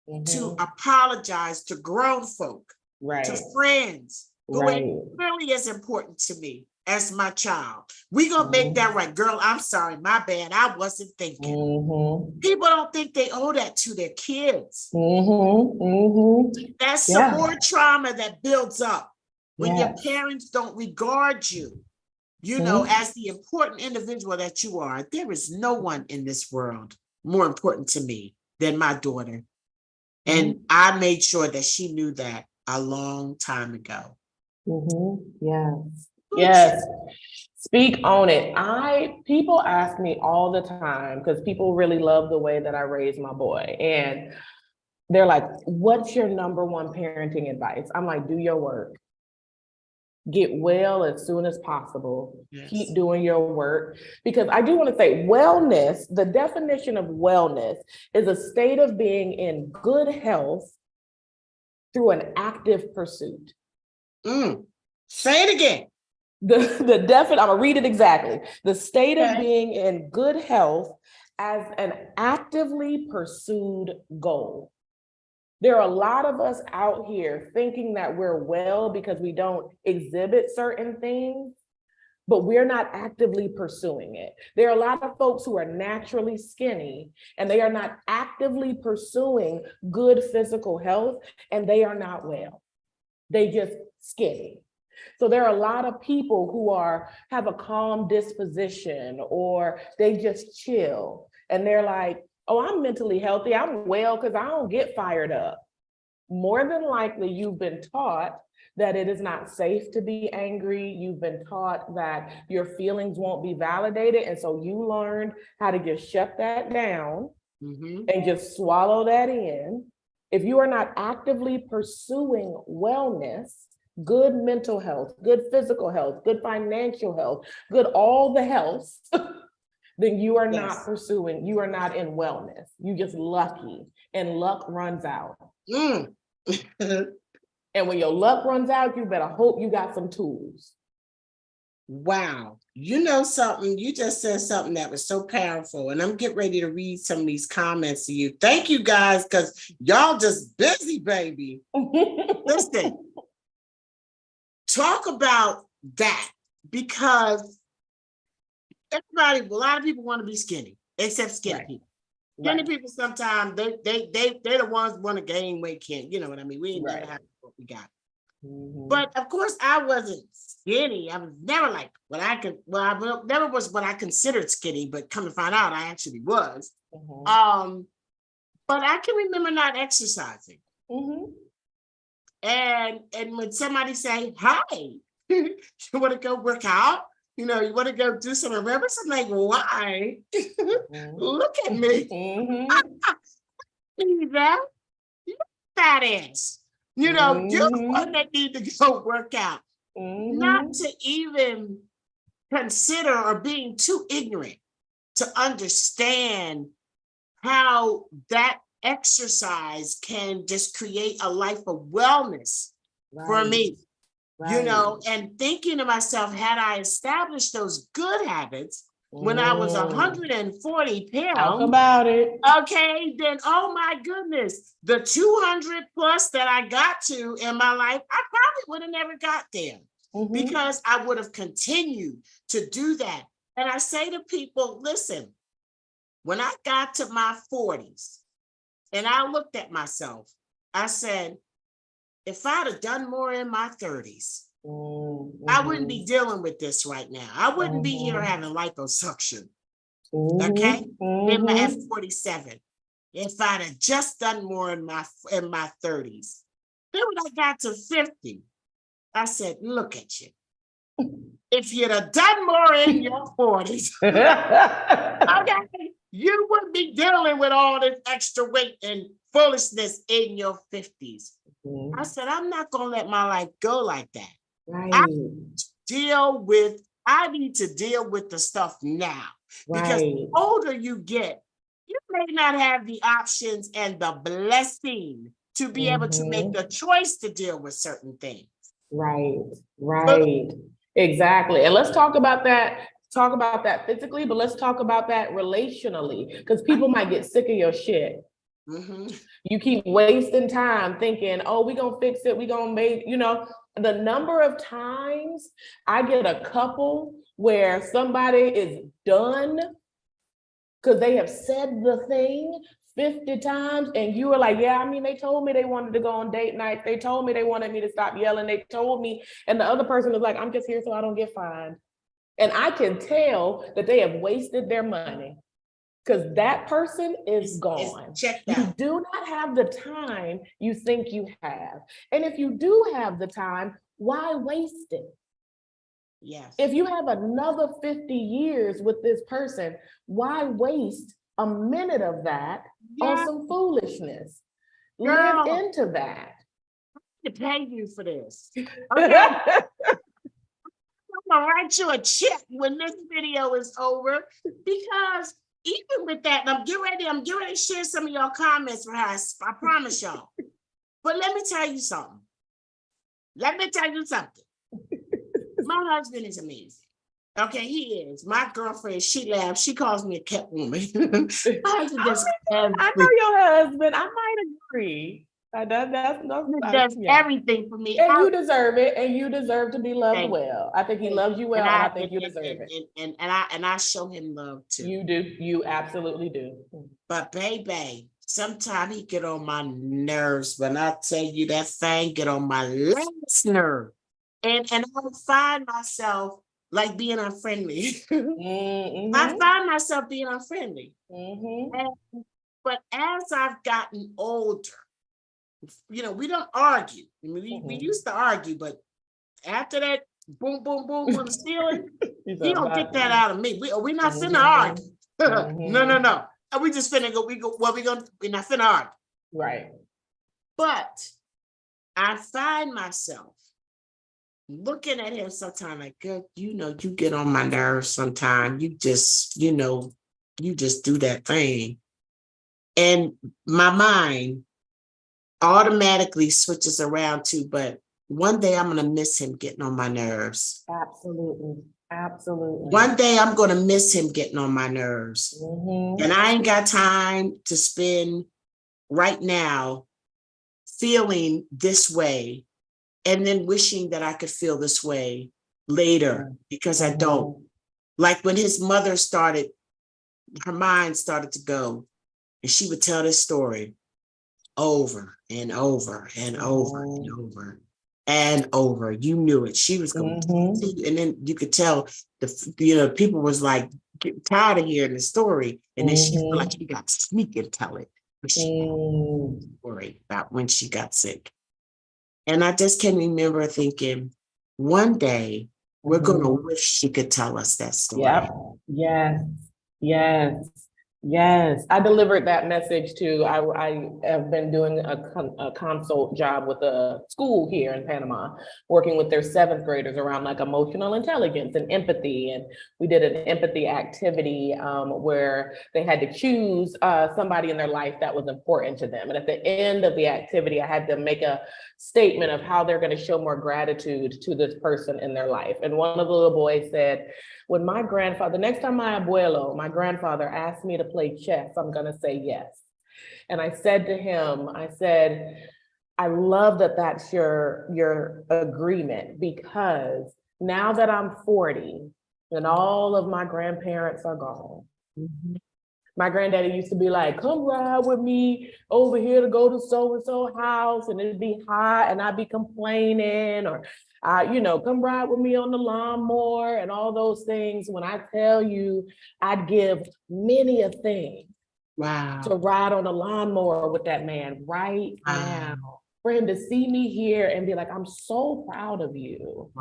to Mhm. apologize to grown folk, to Right. friends who Right. ain't really as important to me as my child. We gonna make that right. Girl, I'm sorry, my bad. I wasn't thinking. Mhm. People don't think they owe that to their kids. Mhm. Mhm. That's some Yeah. more trauma that builds up when your Yes. parents don't regard you, Mhm. as the important individual that you are. There is no one in this world more important to me than my daughter. And Mhm. I made sure that she knew that a long time ago. Yes. Good job. Yes. Speak on it. People ask me all the time because people really love the way that I raise my boy. And they're like, what's your number one parenting advice? I'm like, do your work. Get well as soon as possible. Yes. Keep doing your work. Because I do want to say wellness, the definition of wellness is a state of being in good health through an active pursuit. Say it again. I'm gonna read it exactly. The state of Okay. being in good health as an actively pursued goal. There are a lot of us out here thinking that we're well because we don't exhibit certain things, but we're not actively pursuing it. There are a lot of folks who are naturally skinny and they are not actively pursuing good physical health, and they are not well. They just skinny. So there are a lot of people who have a calm disposition, or they just chill and they're like, oh, I'm mentally healthy, I'm well because I don't get fired up. More than likely, you've been taught that it is not safe to be angry. You've been taught that your feelings won't be validated. And so you learned how to just shut that down and just swallow that in. If you are not actively pursuing wellness, good mental health, good physical health, good financial health, good all the health, then you are not pursuing, you are not in wellness. You just lucky, and luck runs out. And when your luck runs out, you better hope you got some tools. Wow. You know something, you just said something that was so powerful, and I'm getting ready to read some of these comments to you. Thank you guys, because y'all just busy, baby. Listen, talk about that, because a lot of people want to be skinny, except skinny people. Skinny people sometimes they're the ones who want to gain weight, can't, you know what I mean? We ain't never have what we got. But of course, I wasn't skinny. I was never like I never was what I considered skinny, but come to find out, I actually was. But I can remember not exercising. And when somebody say, hi, you want to go work out? You want to go do some aerobics? I'm like, why? Look at me. That fat ass. You're the one that need to go work out. Not to even consider, or being too ignorant to understand how that exercise can just create a life of wellness for me. And thinking to myself, had I established those good habits when I was 140 pounds, talk about it. Okay, then, oh my goodness, the 200 plus that I got to in my life, I probably would have never got there, because I would have continued to do that. And I say to people, listen, when I got to my 40s and I looked at myself, I said, if I'd have done more in my 30s, I wouldn't be dealing with this right now. I wouldn't be here having liposuction. Okay, at 47. If I'd have just done more in my 30s. Then when I got to 50, I said, look at you. If you'd have done more in your 40s, okay, you wouldn't be dealing with all this extra weight and foolishness in your 50s. I said, I'm not going to let my life go like that. I need to deal with the stuff now. Because the older you get, you may not have the options and the blessing to be able to make the choice to deal with certain things. Right. Exactly. And let's talk about that talk about that physically, but let's talk about that relationally, because people might get sick of your shit. Mhm. You keep wasting time thinking, oh, we gonna fix it, we gonna make, the number of times I get a couple where somebody is done because they have said the thing 50 times, and you were like, yeah, I mean, they told me they wanted to go on date night. They told me they wanted me to stop yelling. They told me, and the other person was like, I'm just here so I don't get fined. And I can tell that they have wasted their money because that person is gone. Checked You out. do not have the time you think you have. And if you do have the time, why waste it? Yes. If you have another 50 years with this person, why waste a minute of that on Yeah, some foolishness? girl, Live into that. to pay you for this. Okay. I'm gonna write you a check when this video is over, because even with that, I'm getting ready to share some of your comments for us. I promise y'all. But let me tell you something. My husband is amazing. Okay, he is. My girlfriend, she laughs. She calls me a cat woman. My husband does I know your husband. I might agree. does Yeah. everything for me. And you deserve it, and you deserve to be loved well. I think he loves you well, and I think you deserve it. And I show him love too. You do. You absolutely do. But baby, sometimes he get on my nerves. When I tell you that thing get on my last nerve, and I find myself like being unfriendly. I find myself being unfriendly. But as I've gotten older, we don't argue. I mean, we used to argue, but after that, boom, boom, boom on the ceiling, he don't get that out of me. We not finna argue. No. And we just finna go. We're not finna argue. Right. But I find myself looking at him sometimes like, girl, you get on my nerves sometimes. You just do that thing. And my mind automatically switches around too, but one day I'm going to miss him getting on my nerves. Absolutely. One day I'm going to miss him getting on my nerves. And I ain't got time to spend right now feeling this way and then wishing that I could feel this way later, because I don't. Like when his mother her mind started to go, and she would tell this story over and over and over and over and over. You knew it. She was going to, and then you could tell people was like tired of hearing the story, and then she felt like she got to sneak and tell it. But she had a story about when she got sick. And I just can remember thinking, one day we're going to wish she could tell us that story. Yep. Yes. I delivered that message too. I have been doing a consult job with a school here in Panama, working with their 7th graders around like emotional intelligence and empathy. And we did an empathy activity where they had to choose somebody in their life that was important to them. And at the end of the activity, I had to make a statement of how they're going to show more gratitude to this person in their life. And one of the little boys said, when my grandfather, next time my grandfather asked me to play chess, I'm going to say yes. And I said to him, I love that that's your agreement, because now that I'm 40 and all of my grandparents are gone, my granddaddy used to be like, come ride with me over here to go to so-and-so house, and it'd be hot and I'd be complaining, or come ride with me on the lawnmower and all those things. When I tell you, I'd give many a thing to ride on the lawnmower with that man right now. For him to see me here and be like, I'm so proud of you.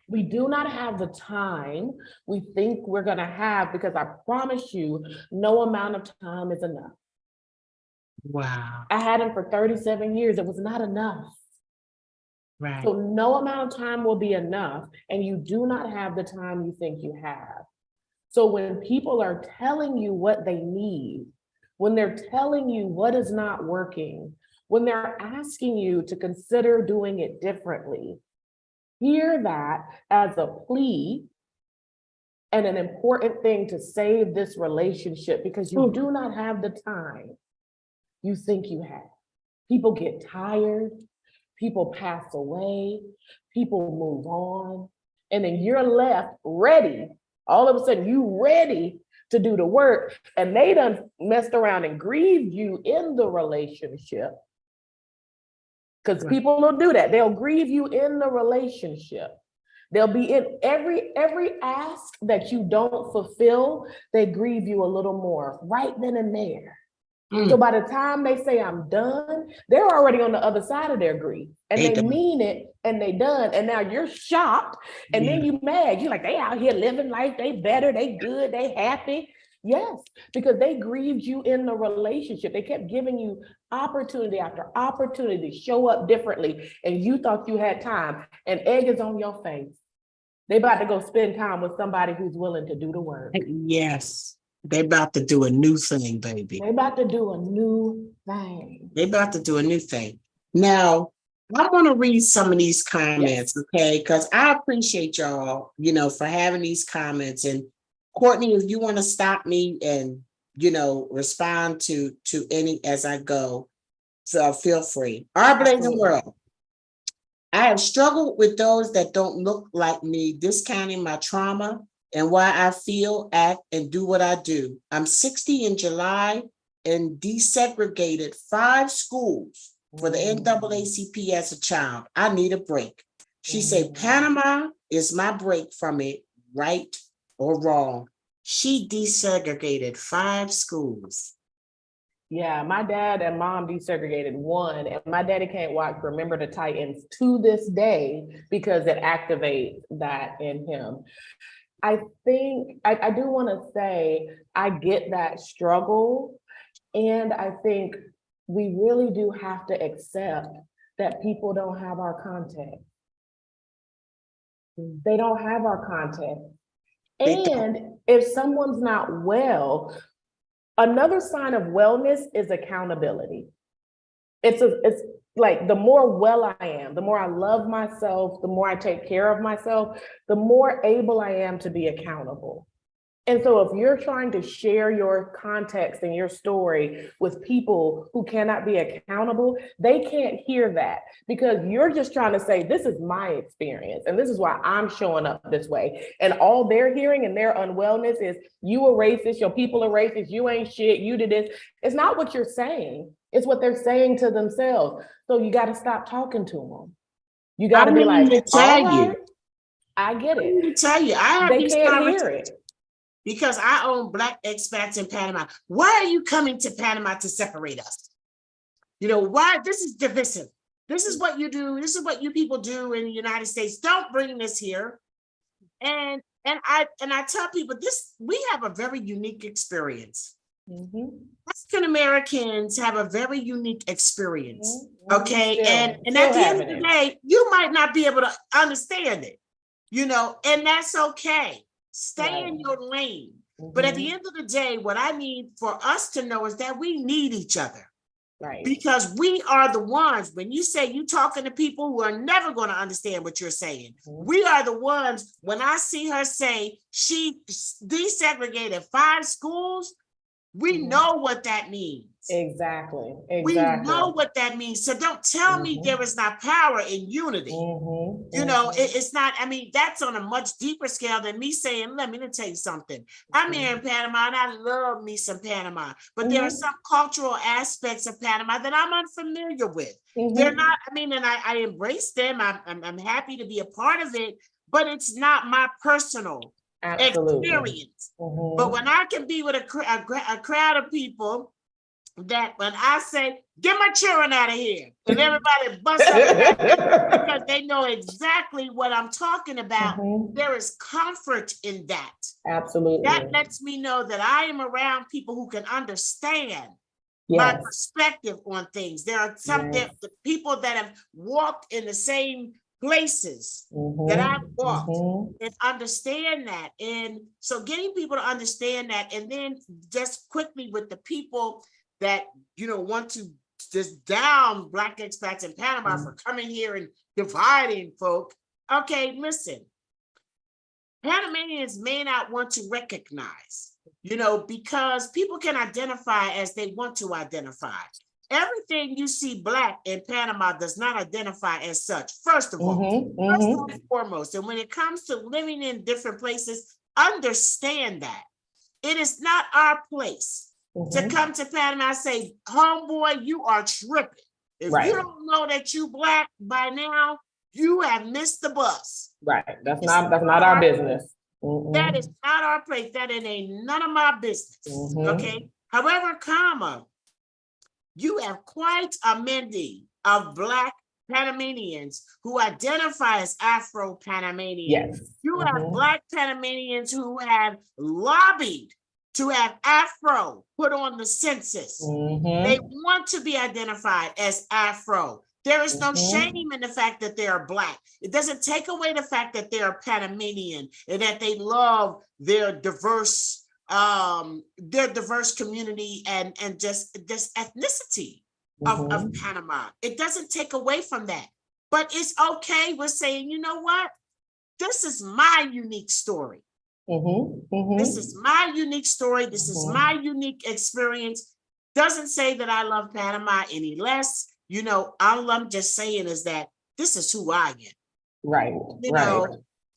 We do not have the time we think we're going to have, because I promise you, no amount of time is enough. I had him for 37 years. It was not enough. So no amount of time will be enough, and you do not have the time you think you have. So when people are telling you what they need, when they're telling you what is not working, when they're asking you to consider doing it differently, hear that as a plea and an important thing to save this relationship because you do not have the time you think you have. People get tired, people pass away, people move on, and then you're left ready. All of a sudden, you ready to do the work, and they done messed around and grieved you in the relationship. Because people will do that. They'll grieve you in the relationship. They'll be in every ask that you don't fulfill, they grieve you a little more right then and there. So by the time they say I'm done, they're already on the other side of their grief, and they mean it, and they done. And now you're shocked, and then you mad. You're like, they out here living life, they better, they good, they happy. Yes, because they grieved you in the relationship. They kept giving you opportunity after opportunity to show up differently, and you thought you had time, and egg is on your face. They about to go spend time with somebody who's willing to do the work. Yes. They about to do a new thing, baby. They about to do a new thing. They about to do a new thing. Now, I want to read some of these comments, okay? Because I appreciate y'all, for having these comments. And Courtney, if you want to stop me and, respond to any as I go, so feel free. Our blazing world. I have struggled with those that don't look like me, discounting my trauma and why I feel, act, and do what I do. I'm 60 in July and desegregated 5 schools for the NAACP as a child. I need a break. She said, Panama is my break from it, right or wrong. She desegregated 5 schools. Yeah, my dad and mom desegregated 1, and my daddy can't watch Remember the Titans to this day because it activates that in him. I think I do want to say I get that struggle, and I think we really do have to accept that people don't have our context. They don't have our context. And if someone's not well, another sign of wellness is accountability. It's like the more well I am, the more I love myself, the more I take care of myself, the more able I am to be accountable. And so if you're trying to share your context and your story with people who cannot be accountable, they can't hear that because you're just trying to say, this is my experience and this is why I'm showing up this way. And all they're hearing in their unwellness is you are racist, your people are racist, you ain't shit, you did this. It's not what you're saying. It's what they're saying to themselves. So you got to stop talking to them. You got to be like, all right, I get it. Let me tell you, I have they can't hear it. Because I own Black expats in Panama. Why are you coming to Panama to separate us? Why? This is divisive. This is what you do. This is what you people do in the United States. Don't bring this here. And I tell people this, we have a very unique experience. African Americans have a very unique experience. Okay. And at the end of the day, you might not be able to understand it, and that's okay. Stay in your lane. But at the end of the day, what I need for us to know is that we need each other. Right. Because we are the ones, when you say you talking to people who are never going to understand what you're saying, we are the ones, when I see her say she desegregated 5 schools, we know what that means. Exactly. We know what that means. So don't tell me there is not power in unity. It's not, that's on a much deeper scale than me saying, let me tell you something. I'm here in Panama and I love me some Panama, but there are some cultural aspects of Panama that I'm unfamiliar with. They're not, and I embrace them. I'm happy to be a part of it, but it's not my personal experience. But when I can be with a crowd of people that when I say, get my children out of here, and everybody busts up because they know exactly what I'm talking about, there is comfort in that. Absolutely. That lets me know that I am around people who can understand my perspective on things. There are some the people that have walked in the same places that I've walked and understand that. And so getting people to understand that, and then just quickly with the people that, want to just down Black expats in Panama for coming here and dividing folk. Okay, listen, Panamanians may not want to recognize, because people can identify as they want to identify. Everything you see Black in Panama does not identify as such, first of all, first and foremost. And when it comes to living in different places, understand that it is not our place to come to Panama and say, homeboy, you are tripping. If you don't know that you Black by now, you have missed the bus. Right. That's not our business. That is not our place. That it ain't none of my business. Okay. However, you have quite a many of Black Panamanians who identify as Afro-Panamanian. You have Black Panamanians who have lobbied to have Afro put on the census. They want to be identified as Afro. There is no shame in the fact that they are Black. It doesn't take away the fact that they are Panamanian and that they love their diverse community and just this ethnicity of Panama. It doesn't take away from that. But it's okay. We're saying, you know what? This is my unique story. This is my unique story. This is my unique experience. Doesn't say that I love Panama any less. All I'm just saying is that this is who I am. Right.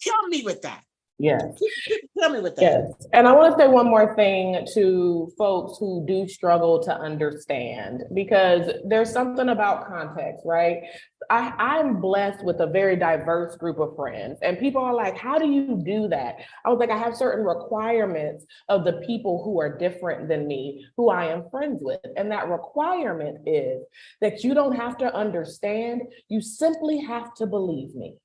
Kill me with that. Yes. Kill me with that. Yes. And I want to say one more thing to folks who do struggle to understand, because there's something about context, right? I'm blessed with a very diverse group of friends, and people are like, how do you do that? I was like, I have certain requirements of the people who are different than me, who I am friends with. And that requirement is that you don't have to understand, you simply have to believe me.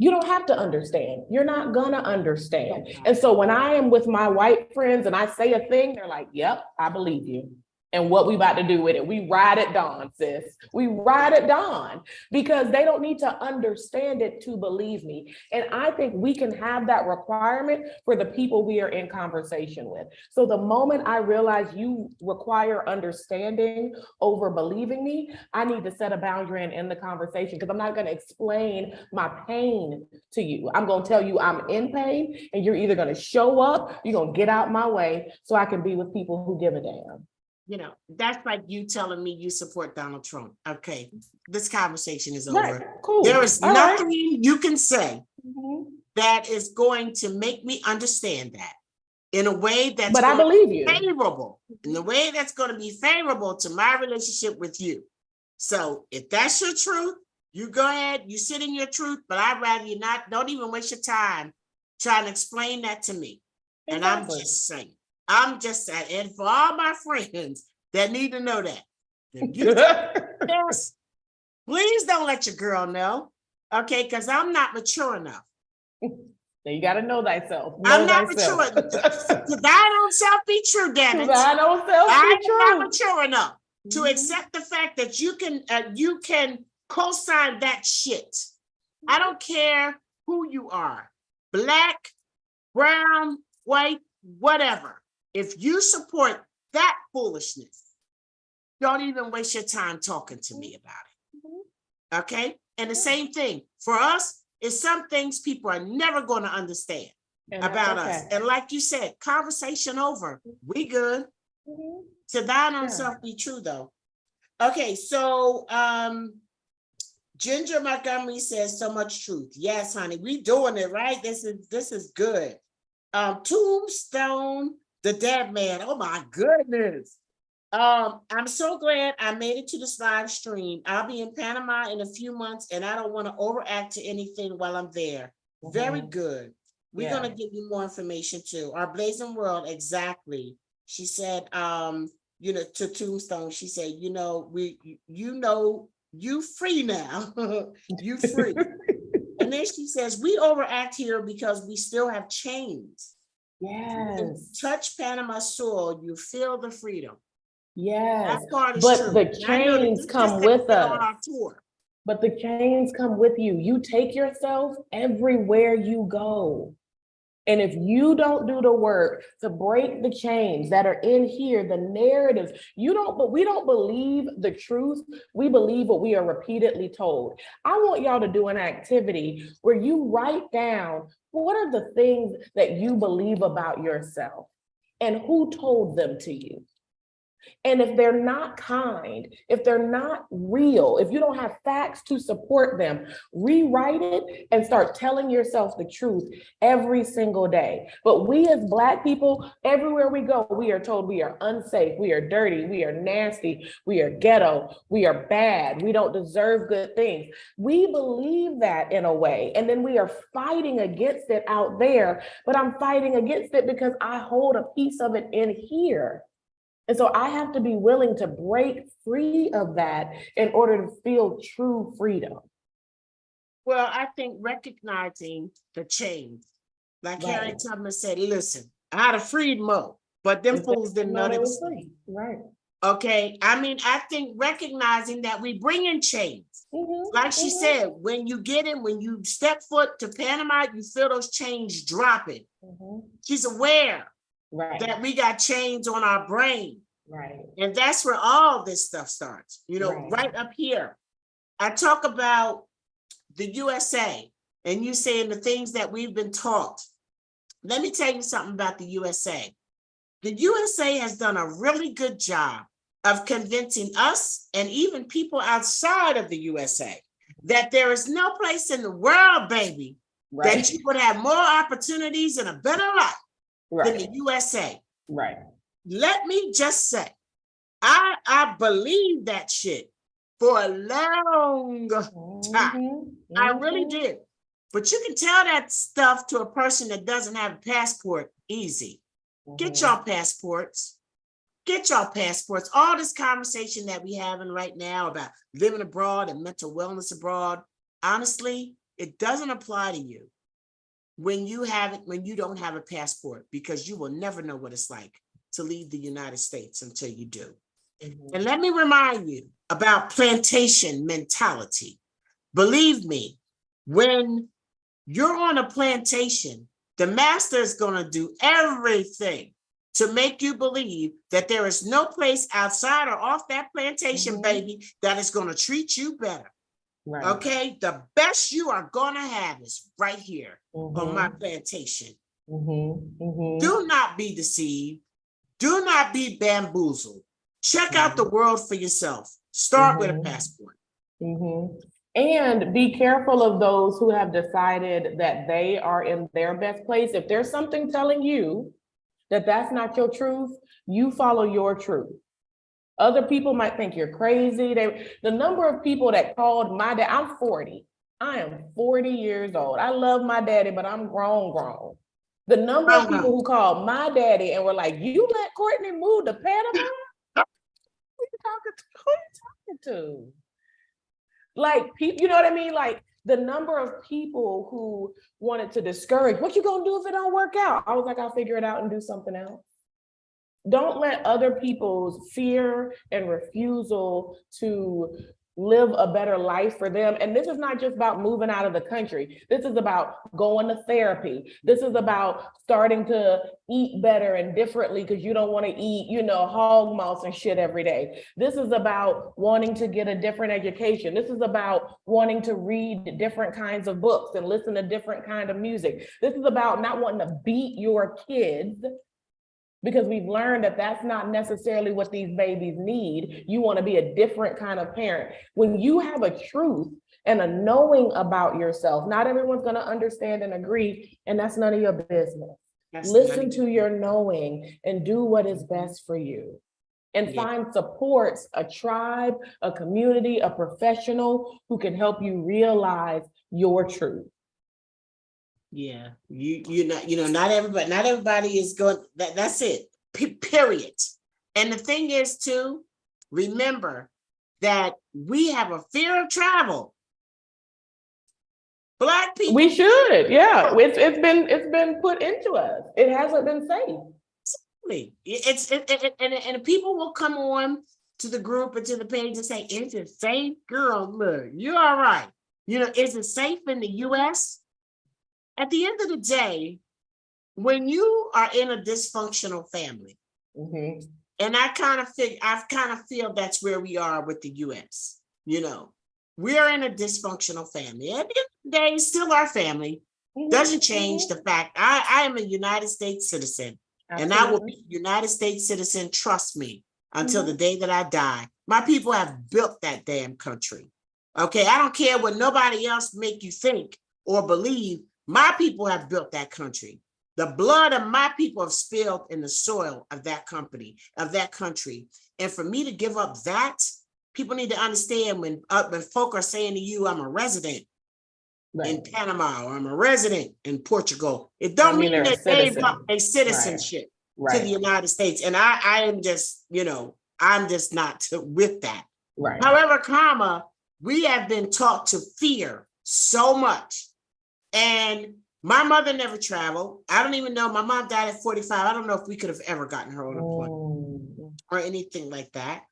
You don't have to understand. You're not gonna understand. And so when I am with my white friends and I say a thing, they're like, yep, I believe you. And what we about to do with it, we ride at dawn, sis. We ride at dawn, because they don't need to understand it to believe me. And I think we can have that requirement for the people we are in conversation with. So the moment I realize you require understanding over believing me, I need to set a boundary and end the conversation, because I'm not going to explain my pain to you. I'm going to tell you I'm in pain, and you're either going to show up, you're going to get out my way so I can be with people who give a damn. That's like you telling me you support Donald Trump. Okay, this conversation is over. Right, cool. There is nothing you can say that is going to make me understand that in a way that's I believe you. Favorable, in the way that's going to be favorable to my relationship with you. So if that's your truth, you go ahead, you sit in your truth, but I'd rather you don't even waste your time trying to explain that to me. Exactly. And I'm just saying, and for all my friends that need to know that, if you yes, please don't let your girl know, okay? Because I'm not mature enough. Now you got to know thyself. I'm not mature enough. To thine own self be true, damn it. Thine own self be true. I'm not mature enough to accept the fact that you can co-sign that shit. I don't care who you are, Black, brown, white, whatever. If you support that foolishness, don't even waste your time talking to me about it. Okay? And the same thing for us is some things people are never going to understand about us. And like you said, conversation over. We good. To thine own self be true, though. Okay, so Ginger Montgomery says so much truth. Yes, honey, we doing it, right? This is good. Tombstone, the dead man. Oh my goodness. I'm so glad I made it to this live stream. I'll be in Panama in a few months, and I don't want to overact to anything while I'm there. Very good. We're going to give you more information too. Our Blazing World, exactly. She said, to Tombstone, she said, you free now. You free. And then she says, we overact here because we still have chains. Yes. When you touch Panama soil, you feel the freedom. Yes. That part is but true. The chains come with us. On our tour. But the chains come with you. You take yourself everywhere you go. And if you don't do the work to break the chains that are in here, the narratives, but we don't believe the truth. We believe what we are repeatedly told. I want y'all to do an activity where you write down what are the things that you believe about yourself and who told them to you. And if they're not kind, if they're not real, if you don't have facts to support them, rewrite it and start telling yourself the truth every single day. But we as Black people, everywhere we go, we are told we are unsafe, we are dirty, we are nasty, we are ghetto, we are bad, we don't deserve good things. We believe that in a way, and then we are fighting against it out there, but I'm fighting against it because I hold a piece of it in here. And so I have to be willing to break free of that in order to feel true freedom. Well, I think recognizing the change, like Right. Harry Tubman said, listen, I'd have freed Mo, but them fools didn't know they was free. Right. Okay, I mean, I think recognizing that we bring in change. Like she said, when you get in, when you step foot to Panama, you feel those chains dropping. She's aware that we got chains on our brain. Right. And that's where all this stuff starts, right up here. I talk about the USA and you saying the things that we've been taught. Let me tell you something about the USA. The USA has done a really good job of convincing us and even people outside of the USA that there is no place in the world, baby, that you would have more opportunities and a better life than the USA. Right. Let me just say, I believe that shit for a long time. I really did. But you can tell that stuff to a person that doesn't have a passport easy. Get your passports. Get your passports. All this conversation that we having right now about living abroad and mental wellness abroad, honestly, it doesn't apply to you when you don't have a passport, because you will never know what it's like to leave the United States until you do. And let me remind you about plantation mentality. Believe me, when you're on a plantation, the master is going to do everything to make you believe that there is no place outside or off that plantation, baby, that is going to treat you better. Right. Okay, the best you are going to have is right here on my plantation. Do not be deceived. Do not be bamboozled. Check out the world for yourself. Start with a passport. And be careful of those who have decided that they are in their best place. If there's something telling you that that's not your truth, you follow your truth. Other people might think you're crazy. The number of people that called my dad, I'm 40. I am 40 years old. I love my daddy, but I'm grown. The number of people who called my daddy and were like, you let Courtney move to Panama? Who are you talking to? Like, you know what I mean? Like, the number of people who wanted to discourage, what you gonna do if it don't work out? I was like, I'll figure it out and do something else. Don't let other people's fear and refusal to live a better life for them. And this is not just about moving out of the country. This is about going to therapy. This is about starting to eat better and differently because you don't want to eat, hog mouse and shit every day. This is about wanting to get a different education. This is about wanting to read different kinds of books and listen to different kind of music. This is about not wanting to beat your kids, because we've learned that that's not necessarily what these babies need. You want to be a different kind of parent. When you have a truth and a knowing about yourself, not everyone's going to understand and agree, and that's none of your business. Listen to your knowing and do what is best for you. And find supports, a tribe, a community, a professional who can help you realize your truth. Yeah, not everybody is going, that's it, period. And the thing is too, remember that we have a fear of travel. Black people. We should, yeah. It's been put into us. It hasn't been safe. Exactly. And people will come on to the group or to the page and say, is it safe? Girl, look, you're all right. Is it safe in the US? At the end of the day, when you are in a dysfunctional family, Mhm. and I kind of feel that's where we are with the US. You know, we're in a dysfunctional family. At the end of the day, it's still our family. Doesn't change the fact I am a United States citizen, and I will Absolutely. be a United States citizen, trust me, until the Mhm. day that I die. My people have built that damn country. Okay, I don't care what nobody else make you think or believe. My people have built that country. The blood of my people have spilled in the soil of that company, of that country. And for me to give up that, people need to understand when folk are saying to you, I'm a resident in Right. Panama or I'm a resident in Portugal, it I don't mean, mean they're a they gave up citizen. a Right. citizenship to the Right. United States. And I am just, I'm just not with that. Right. However, comma, we have been taught to fear so much. And my mother never traveled. I don't even know. My mom died at 45. I don't know if we could have ever gotten her on a plane or anything like that.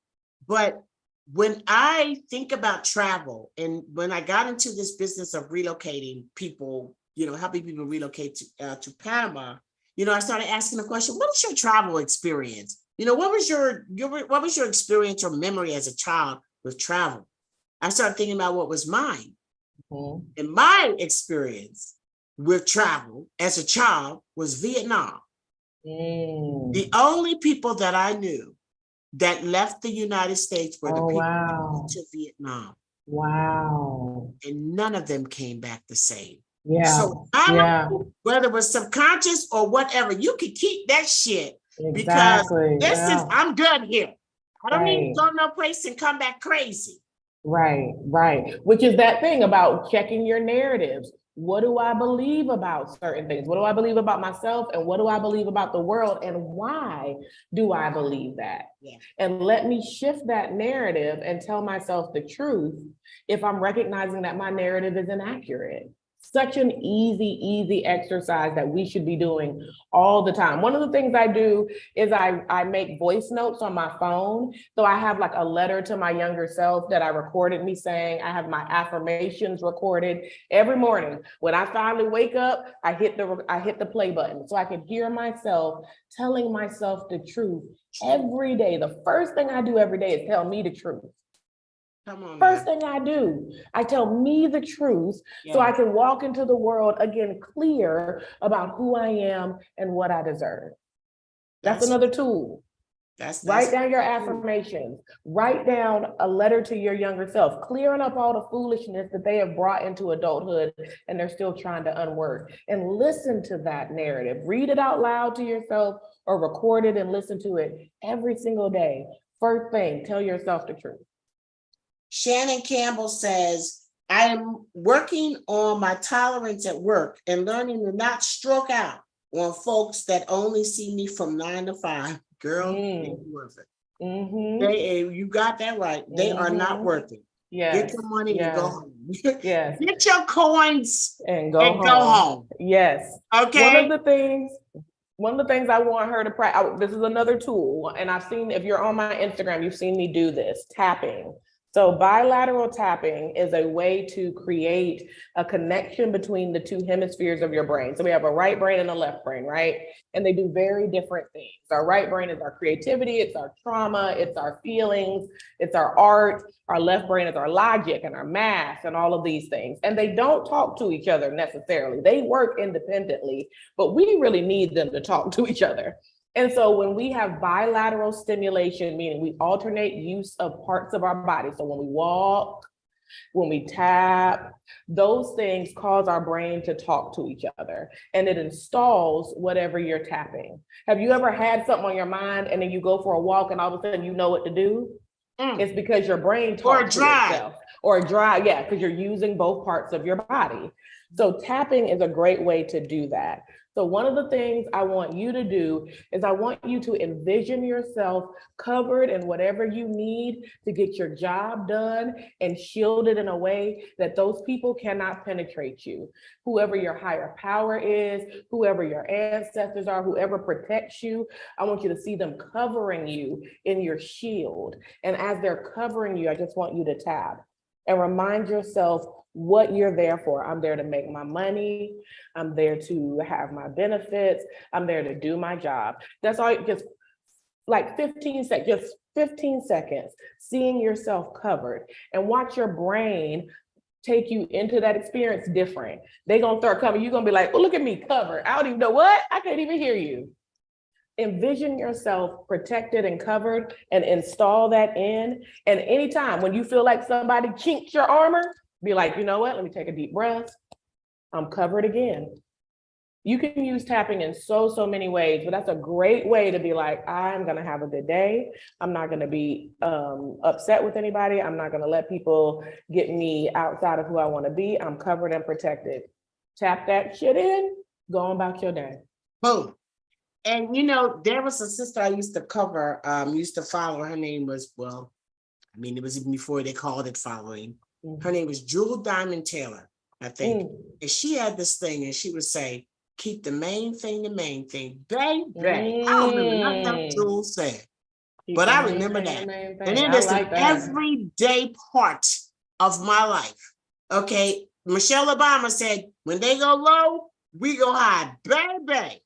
But when I think about travel and when I got into this business of relocating people, helping people relocate to Panama, I started asking the question, what was your travel experience? What was your experience or memory as a child with travel? I started thinking about what was mine. Mhm. And my experience with travel as a child was Vietnam. The only people that I knew that left the United States were the Oh, people that wow. went to Vietnam, Wow. and none of them came back the same. Yeah. So I Yeah. know whether it was subconscious or whatever, you can keep that shit because Exactly. Yeah. I'm good here. I don't need to Right. go no place and come back crazy. Right, right. Which is that thing about checking your narratives. What do I believe about certain things? What do I believe about myself? And what do I believe about the world? And why do I believe that? Yeah. And let me shift that narrative and tell myself the truth if I'm recognizing that my narrative is inaccurate. Such an easy exercise that we should be doing all the time. One of the things I do is I make voice notes on my phone. So I have like a letter to my younger self that I recorded me saying. I have my affirmations recorded every morning. When I finally wake up, I hit the play button so I can hear myself telling myself the truth every day. The first thing I do every day is tell me the truth. Come on, First man. thing I do, I tell me the truth so I Yeah. can walk into the world again clear about who I am and what I deserve. That's That's another tool. Write that's down your affirmations. Write down a letter to your younger self, clearing up all the foolishness that they have brought into adulthood and they're still trying to unwork. And listen to that narrative. Read it out loud to yourself or record it and listen to it every single day. First thing, tell yourself the truth. Shannon Campbell says, I am working on my tolerance at work and learning to not stroke out on folks that only see me from 9 to 5. Girl, they ain't worth it. You got that right. They are not worth it. Get Yes, your money and go yes, home. yes. Get your coins And go and go home. home. Yes. Okay. One of the things I want her to practice, this is another tool, and I've seen, if you're on my Instagram, you've seen me do this, tapping. So bilateral tapping is a way to create a connection between the two hemispheres of your brain. So we have a right brain and a left brain, right? And they do very different things. Our right brain is our creativity, it's our trauma, it's our feelings, it's our art. Our left brain is our logic and our math and all of these things. And they don't talk to each other necessarily. They work independently, but we really need them to talk to each other. And so when we have bilateral stimulation, meaning we alternate use of parts of our body. So when we walk, when we tap, those things cause our brain to talk to each other and it installs whatever you're tapping. Have you ever had something on your mind and then you go for a walk and all of a sudden you know what to do? It's because your brain talks to itself. Or dry, yeah, because you're using both parts of your body. So tapping is a great way to do that. So one of the things I want you to do is I want you to envision yourself covered in whatever you need to get your job done and shielded in a way that those people cannot penetrate you. Whoever your higher power is, whoever your ancestors are, whoever protects you, I want you to see them covering you in your shield. And as they're covering you, I just want you to tap and remind yourself what you're there for. I'm there to make my money. I'm there to have my benefits. I'm there to do my job. That's all. Just like 15 seconds, just 15 seconds, seeing yourself covered, and watch your brain take you into that experience different. They're gonna start coming. You're gonna be like, oh, look at me covered. I don't even know what. I can't even hear you. Envision yourself protected and covered, and install that in. And anytime when you feel like somebody chinks your armor, be like, you know what? Let me take a deep breath. I'm covered again. You can use tapping in so many ways, but that's a great way to be like, I'm gonna have a good day. I'm not gonna be upset with anybody. I'm not gonna let people get me outside of who I wanna be. I'm covered and protected. Tap that shit in, go on about your day. Boom. And you know, there was a sister I used to cover, used to follow. Her name was, well, I mean, it was even before they called it following. Her name was Jewel Diamond Taylor, I think. And she had this thing, and she would say, keep the main thing, baby. I don't remember nothing else Jewel said, but I remember that. And it is an everyday part of my life. Okay, Michelle Obama said, when they go low, we go high, baby.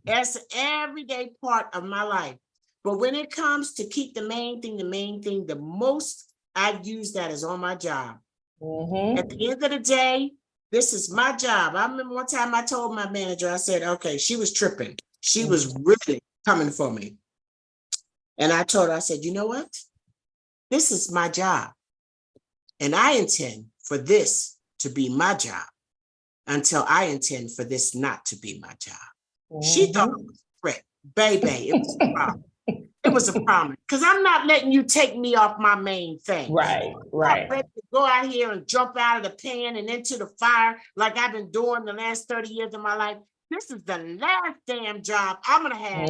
That's an everyday part of my life. But when it comes to keep the main thing, the most I've used that is on my job. At the end of the day, this is my job. I remember one time I told my manager, I said, okay, she was tripping. She was really coming for me. And I told her, I said, you know what? This is my job. And I intend for this to be my job until I intend for this not to be my job. She thought it was a threat. Baby, it was a problem. It was a problem. Because I'm not letting you take me off my main thing. Right. I'm ready to go out here and jump out of the pan and into the fire like I've been doing the last 30 years of my life. This is the last damn job I'm going to have.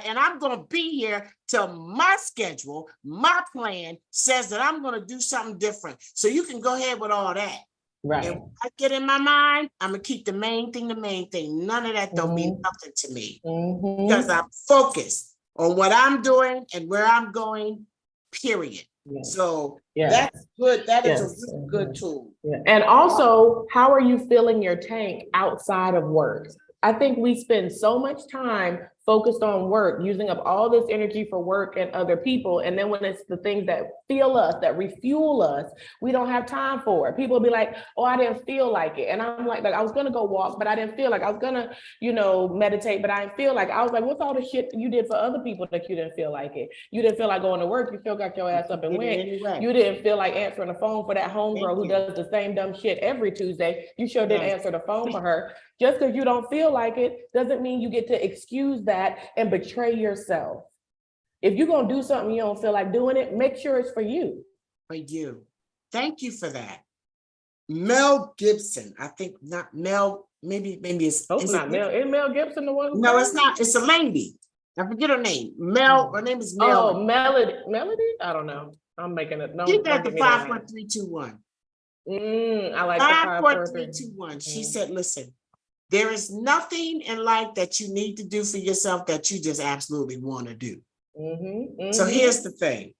And I'm going to be here till my schedule, my plan says that I'm going to do something different. So you can go ahead with all that. Right. And when I get in my mind, I'm gonna keep the main thing. None of that don't mean nothing to me because I'm focused on what I'm doing and where I'm going, period. So that's good. That is a really good tool. And also, how are you filling your tank outside of work? I think we spend so much time focused on work, using up all this energy for work and other people. And then when it's the things that fuel us, that refuel us, we don't have time for it. People will be like, oh, I didn't feel like it. And I'm like I was going to go walk, but I didn't feel like I was going to, meditate, but I didn't feel like I was like, what's all the shit you did for other people that you didn't feel like it? You didn't feel like going to work. You still got your ass up and went. You didn't feel like answering the phone for that homegirl who does the same dumb shit every Tuesday. You sure didn't answer the phone for her. Just because you don't feel like it doesn't mean you get to excuse that and betray yourself. If you're going to do something you don't feel like doing it, make sure it's for you. For you. Thank you for that. Mel Gibson, I think not Mel, maybe it's not Mel. Is Mel Gibson the one who No, it's not. It's a lady. I forget her name. Mel, her name is Mel. Oh, Melody. I don't know. I'm making it. No, she got the 5, 4, 3, 2, 1. I like 5, 4, 3, 2, 1. She said, listen, there is nothing in life that you need to do for yourself that you just absolutely want to do. So here's the thing.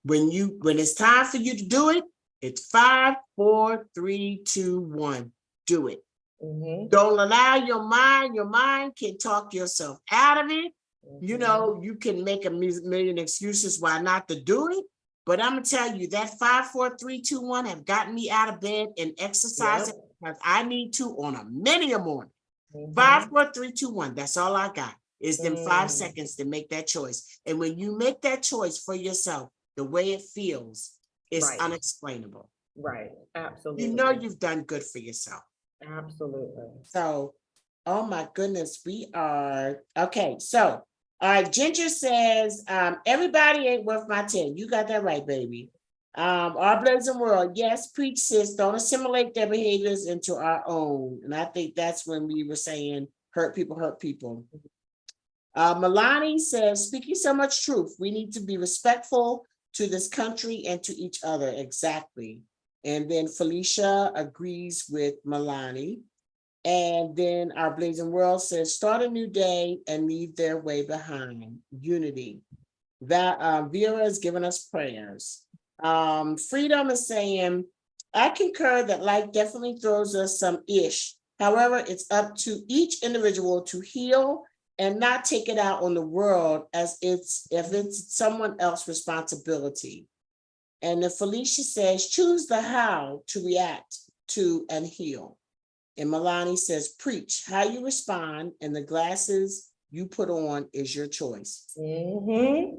When it's time for you to do it, it's 5, 4, 3, 2, 1. Do it. Don't allow your mind can talk yourself out of it. You can make a million excuses why not to do it. But I'm gonna tell you that 5, 4, 3, 2, 1 have gotten me out of bed and exercising because I need to on a many a morning. 5, 4, 3, 2, 1. That's all I got is them 5 seconds to make that choice. And when you make that choice for yourself, the way it feels is unexplainable. Right. Absolutely. You've done good for yourself. Absolutely. So, oh my goodness, we are okay. So, all right, Ginger says, everybody ain't worth my 10. You got that right, baby. Our blazing world, yes, preach, sis, don't assimilate their behaviors into our own. And I think that's when we were saying hurt people. Milani says, speaking so much truth, we need to be respectful to this country and to each other. Exactly. And then Felicia agrees with Milani. And then our blazing world says, start a new day and leave their way behind. Unity. That Vera has given us prayers. Freedom is saying, I concur that life definitely throws us some ish. However, it's up to each individual to heal and not take it out on the world as if it's someone else's responsibility. And then Felicia says, choose the how to react to and heal. And Milani says, preach how you respond, and the glasses you put on is your choice. Okay.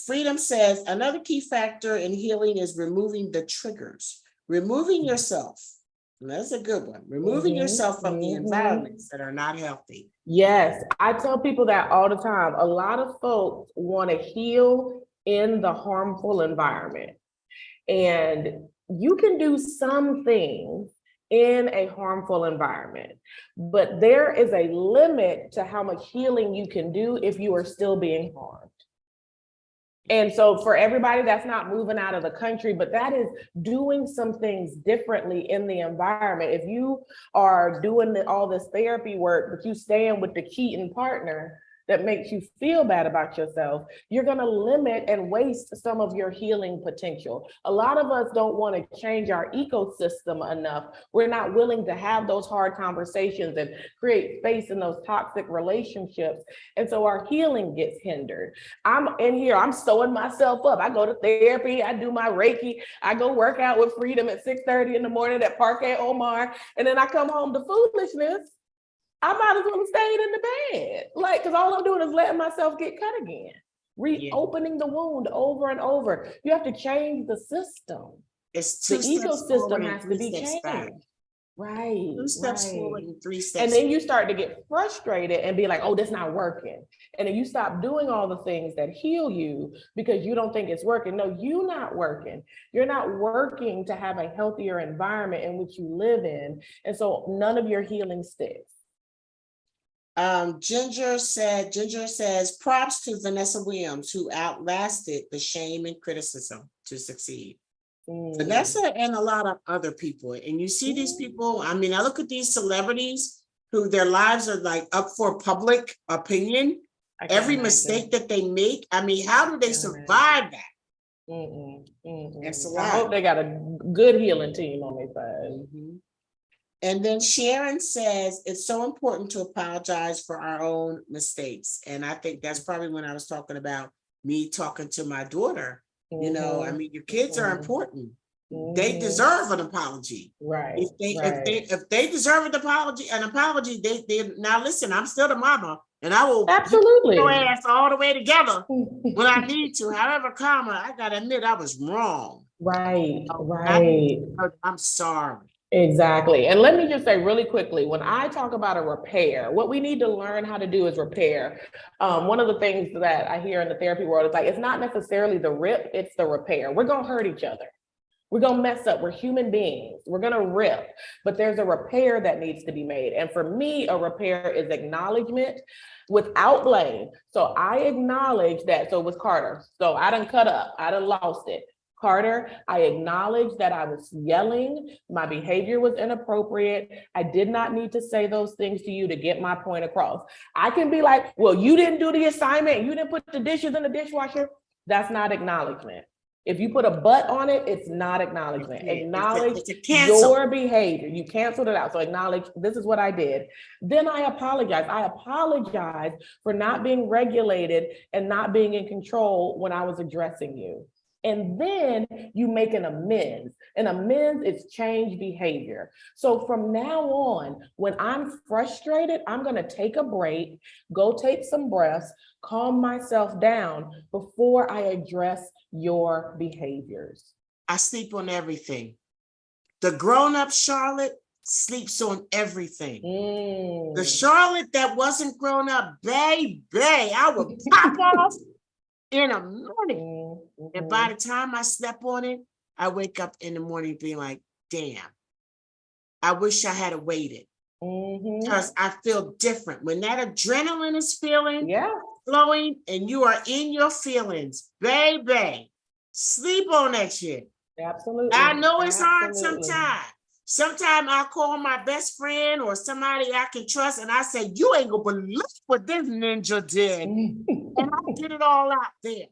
Freedom says, another key factor in healing is removing the triggers, removing yourself. And that's a good one. Removing yourself from the environments that are not healthy. Yes, I tell people that all the time. A lot of folks want to heal in the harmful environment. And you can do some things in a harmful environment, but there is a limit to how much healing you can do if you are still being harmed. And so for everybody, that's not moving out of the country, but that is doing some things differently in the environment. If you are doing all this therapy work, but you staying with the cheating partner that makes you feel bad about yourself, you're going to limit and waste some of your healing potential. A lot of us don't want to change our ecosystem enough. We're not willing to have those hard conversations and create space in those toxic relationships. And so our healing gets hindered. I'm in here, I'm sewing myself up. I go to therapy, I do my Reiki, I go work out with Freedom at 6:30 in the morning at Parquet Omar, and then I come home to foolishness. I might as well have stayed in the bed, because all I'm doing is letting myself get cut again, reopening the wound over and over. You have to change the system. It's the ecosystem has to be changed. Back. Right. 2 steps forward and 3 steps. And then you start to get frustrated and be like, oh, this not working. And then you stop doing all the things that heal you because you don't think it's working. No, you're not working. You're not working to have a healthier environment in which you live in. And so none of your healing sticks. Ginger says, props to Vanessa Williams, who outlasted the shame and criticism to succeed. Vanessa and a lot of other people. And you see these people, I mean, I look at these celebrities who their lives are like up for public opinion. Every mistake that they make, I mean, how do they survive that? That's a lot. I hope they got a good healing team on their side. And then Sharon says, it's so important to apologize for our own mistakes. And I think that's probably when I was talking about me talking to my daughter. You know, I mean, your kids are important. They deserve an apology. Right. If they deserve an apology, they now listen, I'm still the mama and I will absolutely your ass all the way together when I need to. However, I gotta admit I was wrong. Right. I'm sorry. Exactly. And let me just say really quickly, when I talk about a repair, what we need to learn how to do is repair. One of the things that I hear in the therapy world is like, it's not necessarily the rip, it's the repair. We're going to hurt each other. We're going to mess up. We're human beings. We're going to rip, but there's a repair that needs to be made. And for me, a repair is acknowledgement without blame. So I acknowledge that. So with Carter, so I done cut up, I done lost it. Carter, I acknowledge that I was yelling, my behavior was inappropriate. I did not need to say those things to you to get my point across. I can be like, well, you didn't do the assignment, you didn't put the dishes in the dishwasher. That's not acknowledgement. If you put a but on it, it's not acknowledgement. Acknowledge your behavior. You canceled it out. So acknowledge, this is what I did. Then I apologize. I apologize for not being regulated and not being in control when I was addressing you. And then you make an amends. An amends is change behavior. So from now on, when I'm frustrated, I'm going to take a break, go take some breaths, calm myself down before I address your behaviors. I sleep on everything. The grown-up Charlotte sleeps on everything. The Charlotte that wasn't grown up, baby, I would pop off in a morning. And by the time I slept on it, I wake up in the morning being like, damn, I wish I had waited. Because I feel different. When that adrenaline is flowing and you are in your feelings, baby, sleep on that shit. Absolutely. I know it's hard sometimes. Sometimes I'll call my best friend or somebody I can trust and I say, you ain't gonna believe what this ninja did. And I get it all out there.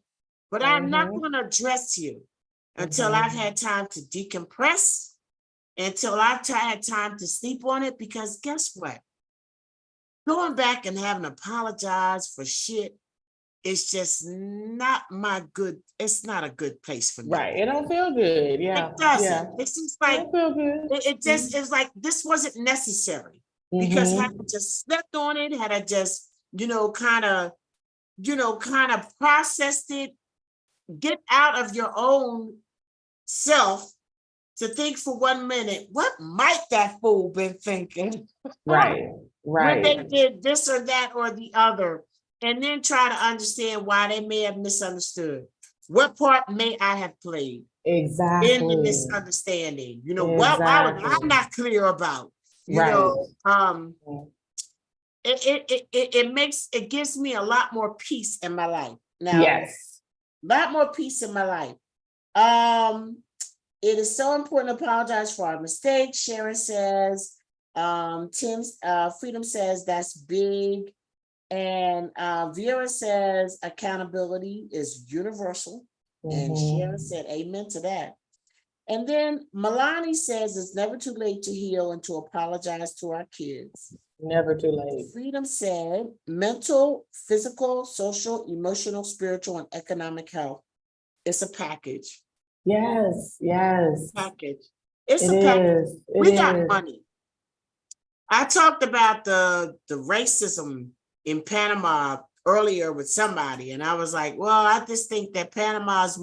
But I'm not gonna address you. until I've had time to decompress, until I've had time to sleep on it, because guess what? Going back and having to apologize for shit is just not it's not a good place for me. Right. It don't feel good. Yeah. It doesn't. Yeah. It's just It like, don't feel good. it just is like, this wasn't necessary. Because had I just slept on it, had I just, kind of processed it, get out of your own self to think for 1 minute, what might that fool been thinking? Right. When they Right. did this or that or the other, and then try to understand why they may have misunderstood. What part may I have played in the Exactly. misunderstanding? What was I not clear about? Right. It gives me a lot more peace in my life now. Yes. A lot more peace in my life. It is so important to apologize for our mistakes. Sharon says, Tim's Freedom says that's big. And Vera says accountability is universal. And Sharon said amen to that. And then Milani says it's never too late to heal and to apologize to our kids. Never too late. Freedom said mental, physical, social, emotional, spiritual, and economic health. It's a package. Yes. Yes. Package. It's a package. We got money. I talked about the racism in Panama earlier with somebody, and I was like, well, I just think that Panama is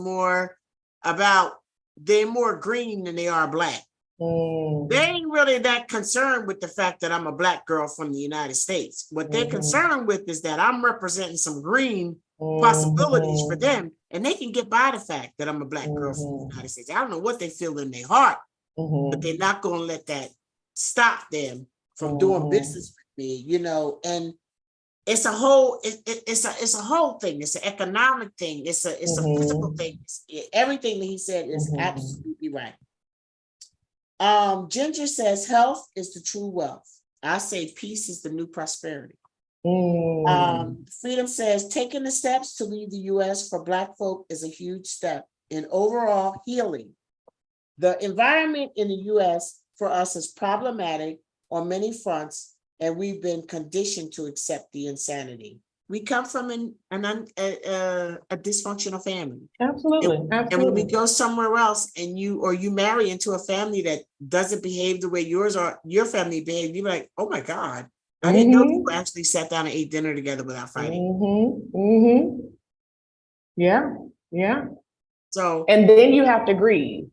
they're more green than they are black. They ain't really that concerned with the fact that I'm a black girl from the United States. What they're concerned with is that I'm representing some green possibilities for them, and they can get by the fact that I'm a black girl from the United States. I don't know what they feel in their heart, but they're not going to let that stop them from doing business with me, and it's a whole, it's a whole thing. It's an economic thing. It's a physical thing. Everything that he said is absolutely right. Ginger says health is the true wealth. I say peace is the new prosperity. Freedom says taking the steps to leave the US for Black folk is a huge step in overall healing. The environment in the US for us is problematic on many fronts, and we've been conditioned to accept the insanity. We come from a dysfunctional family. Absolutely. And when we go somewhere else and you marry into a family that doesn't behave the way yours or your family behaved, you're like, oh my God, I didn't know you actually sat down and ate dinner together without fighting. Yeah. Yeah. So, and then you have to grieve.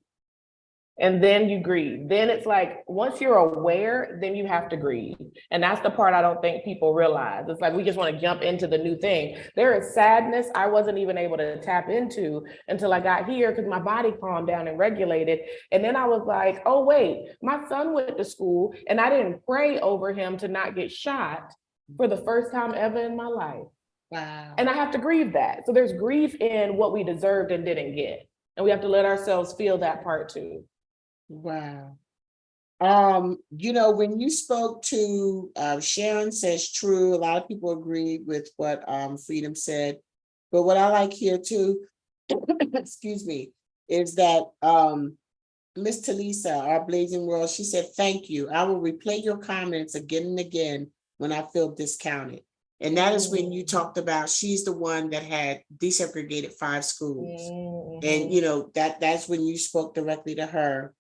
And then you grieve. Then it's like, once you're aware, then you have to grieve. And that's the part I don't think people realize. It's like, we just want to jump into the new thing. There is sadness I wasn't even able to tap into until I got here because my body calmed down and regulated. And then I was like, oh, wait, my son went to school and I didn't pray over him to not get shot for the first time ever in my life. wow. And I have to grieve that. So there's grief in what we deserved and didn't get. And we have to let ourselves feel that part too. Wow. When you spoke to Sharon says true, a lot of people agree with what Freedom said. But what I like here too, excuse me, is that Miss Talisa, our Blazing World, she said, thank you. I will replay your comments again and again when I feel discounted. And that is when you talked about she's the one that had desegregated 5 schools. And that's when you spoke directly to her.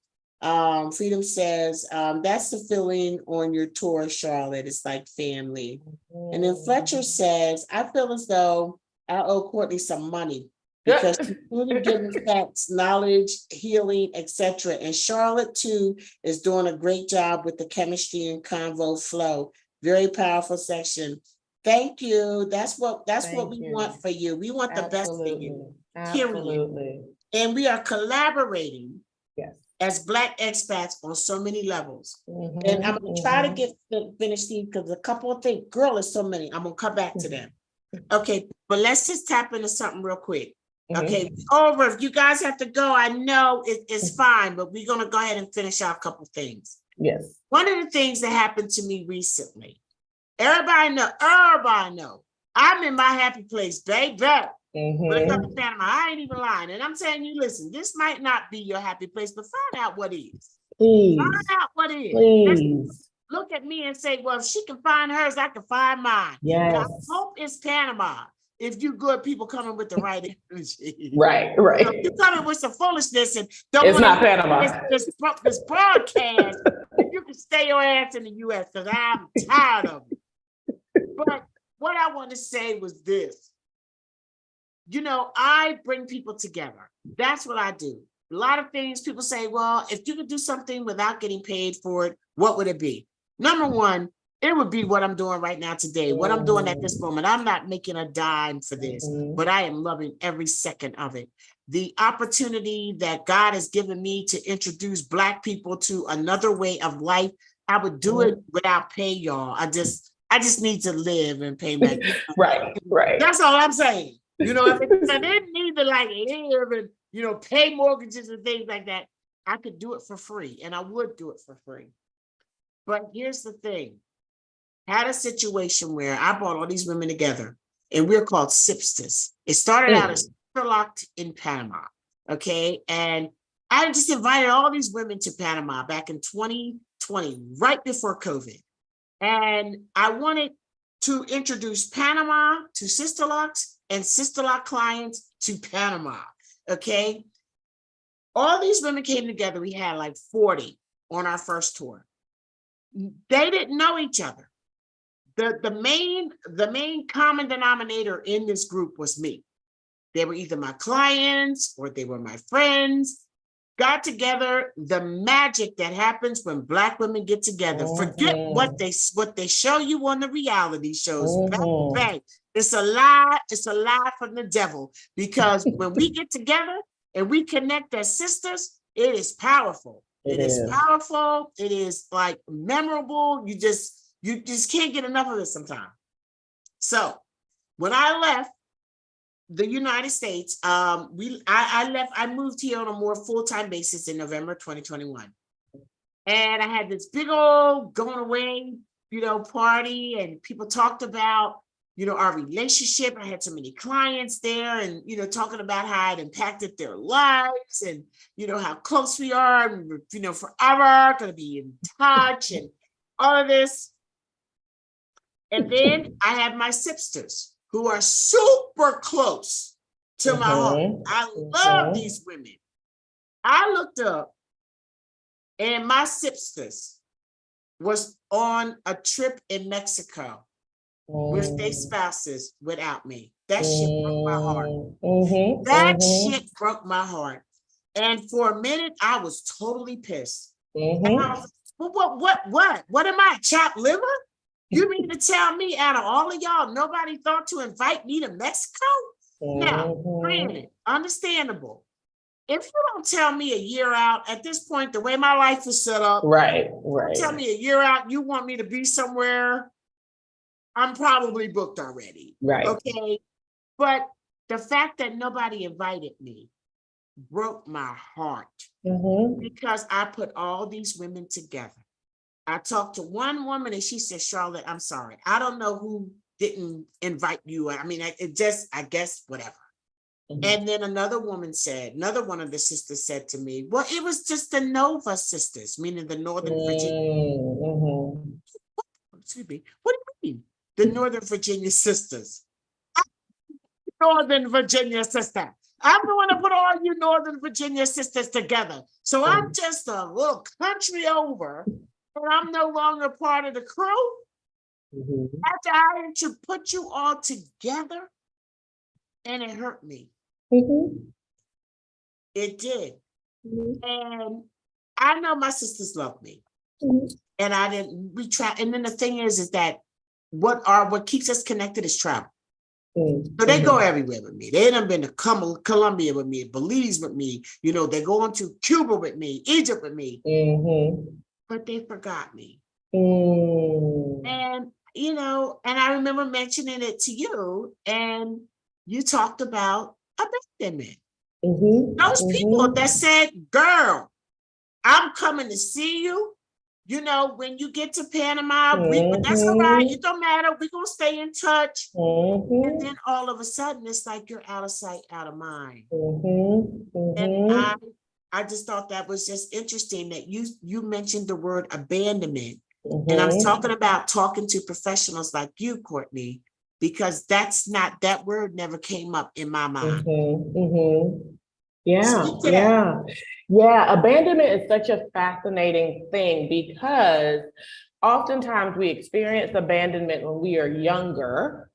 Freedom says, that's the feeling on your tour, Charlotte. It's like family. And then Fletcher says, I feel as though I owe Courtney some money because she's really giving facts, knowledge, healing, etc. And Charlotte too is doing a great job with the chemistry and convo flow. Very powerful section. Thank you. That's what we want for you. We want the best for you. Period. And we are collaborating as Black expats on so many levels. And I'm gonna try to get finished because a couple of things, girl, is so many. I'm gonna come back to them. Okay, but let's just tap into something real quick. Okay, over. If you guys have to go, I know it's fine, but we're gonna go ahead and finish out a couple things. Yes. One of the things that happened to me recently, everybody know I'm in my happy place, baby. When it comes Mhm. to Panama, I ain't even lying. And I'm telling you, listen, this might not be your happy place, but find out what is. Please, Find out what is. please. Look at me and say, well, if she can find hers, I can find mine. And I Yes. hope it's Panama. If you good people coming with the right energy. Right, You know, if you right. coming with some foolishness and don't It's want to not hear Panama. this broadcast, then you can stay your ass in the US because I'm tired of it. But what I want to say was this. You know, I bring people together. That's what I do. A lot of things people say, well, if you could do something without getting paid for it, what would it be? Number one, it would be what I'm doing right now today, what I'm doing at this moment. I'm not making a dime for this, Mhm. but I am loving every second of it. The opportunity that God has given me to introduce Black people to another way of life, I would do it without pay, y'all. I just need to live and pay my. Right, right. That's all I'm saying. You know, if I didn't need to like live and, you know, pay mortgages and things like that, I could do it for free and I would do it for free. But here's the thing. Had a situation where I brought all these women together and we're called Sipsters. It started out as Locked in Panama. Okay. And I just invited all these women to Panama back in 2020, right before COVID. And I wanted to introduce Panama to Sister Locks and Sister Lock clients to Panama. Okay. All these women came together. We had like 40 on our first tour. They didn't know each other. The main common denominator in this group was me. They were either my clients or they were my friends. Got together, the magic that happens when Black women get together. Forget what they show you on the reality shows. Bang, bang. It's a lie from the devil. Because when we get together and we connect as sisters, it is powerful. It is powerful. It is like memorable. You just can't get enough of it sometimes. So when I left the United States, I moved here on a more full-time basis in November 2021. And I had this big old going away, you know, party, and people talked about, you know, our relationship. I had so many clients there and, you know, talking about how it impacted their lives and, you know, how close we are and, you know, forever going to be in touch and all of this. And then I have my Sipsters who are super close to my heart. I love these women. I looked up and my Sipsters was on a trip in Mexico with their spouses without me. That shit broke my heart. That shit broke my heart. And for a minute, I was totally pissed. And I was like, what am I, chopped liver? You mean to tell me out of all of y'all, nobody thought to invite me to Mexico? Now, granted, understandable. If you don't tell me a year out, at this point, the way my life is set up, don't tell me a year out, you want me to be somewhere, I'm probably booked already. Right. Okay. But the fact that nobody invited me broke my heart because I put all these women together. I talked to one woman and she said, Charlotte, I'm sorry. I don't know who didn't invite you. I mean, I guess, whatever. And then another one of the sisters said to me, well, it was just the Nova sisters, meaning the Northern Virginia. Excuse me. What do you mean? The Northern Virginia sisters. Northern Virginia sister. I'm the one to put all you Northern Virginia sisters together. So I'm just a little country over. And I'm no longer part of the crew. After I had to put you all together, and it hurt me. It did. And I know my sisters love me. And we try. And then the thing is that what keeps us connected is travel. So they go everywhere with me. They done been to Colombia with me, Belize with me. You know, they're going to Cuba with me, Egypt with me. But they forgot me. And, you know, and I remember mentioning it to you, and you talked about abandonment. Those people that said, girl, I'm coming to see you. you know, when you get to Panama, that's all right. It don't matter. We're going to stay in touch. And then all of a sudden, it's like you're out of sight, out of mind. And I just thought that was just interesting that you mentioned the word abandonment. And I was talking to professionals like you, Courtney, because that word never came up in my mind. Yeah. Abandonment is such a fascinating thing because oftentimes we experience abandonment when we are younger,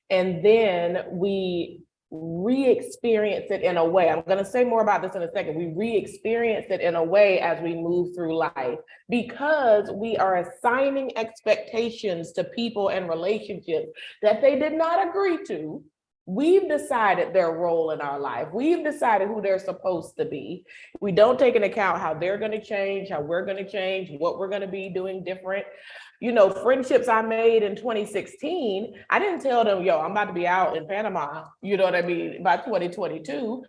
and then we re-experience it in a way. I'm going to say more about this in a second. We re-experience it in a way as we move through life because we are assigning expectations to people and relationships that they did not agree to. We've decided their role in our life. We've decided who they're supposed to be. We don't take into account how they're going to change, how we're going to change, what we're going to be doing different. You know, friendships I made in 2016, I didn't tell them, yo, I'm about to be out in Panama, you know what I mean, by 2022.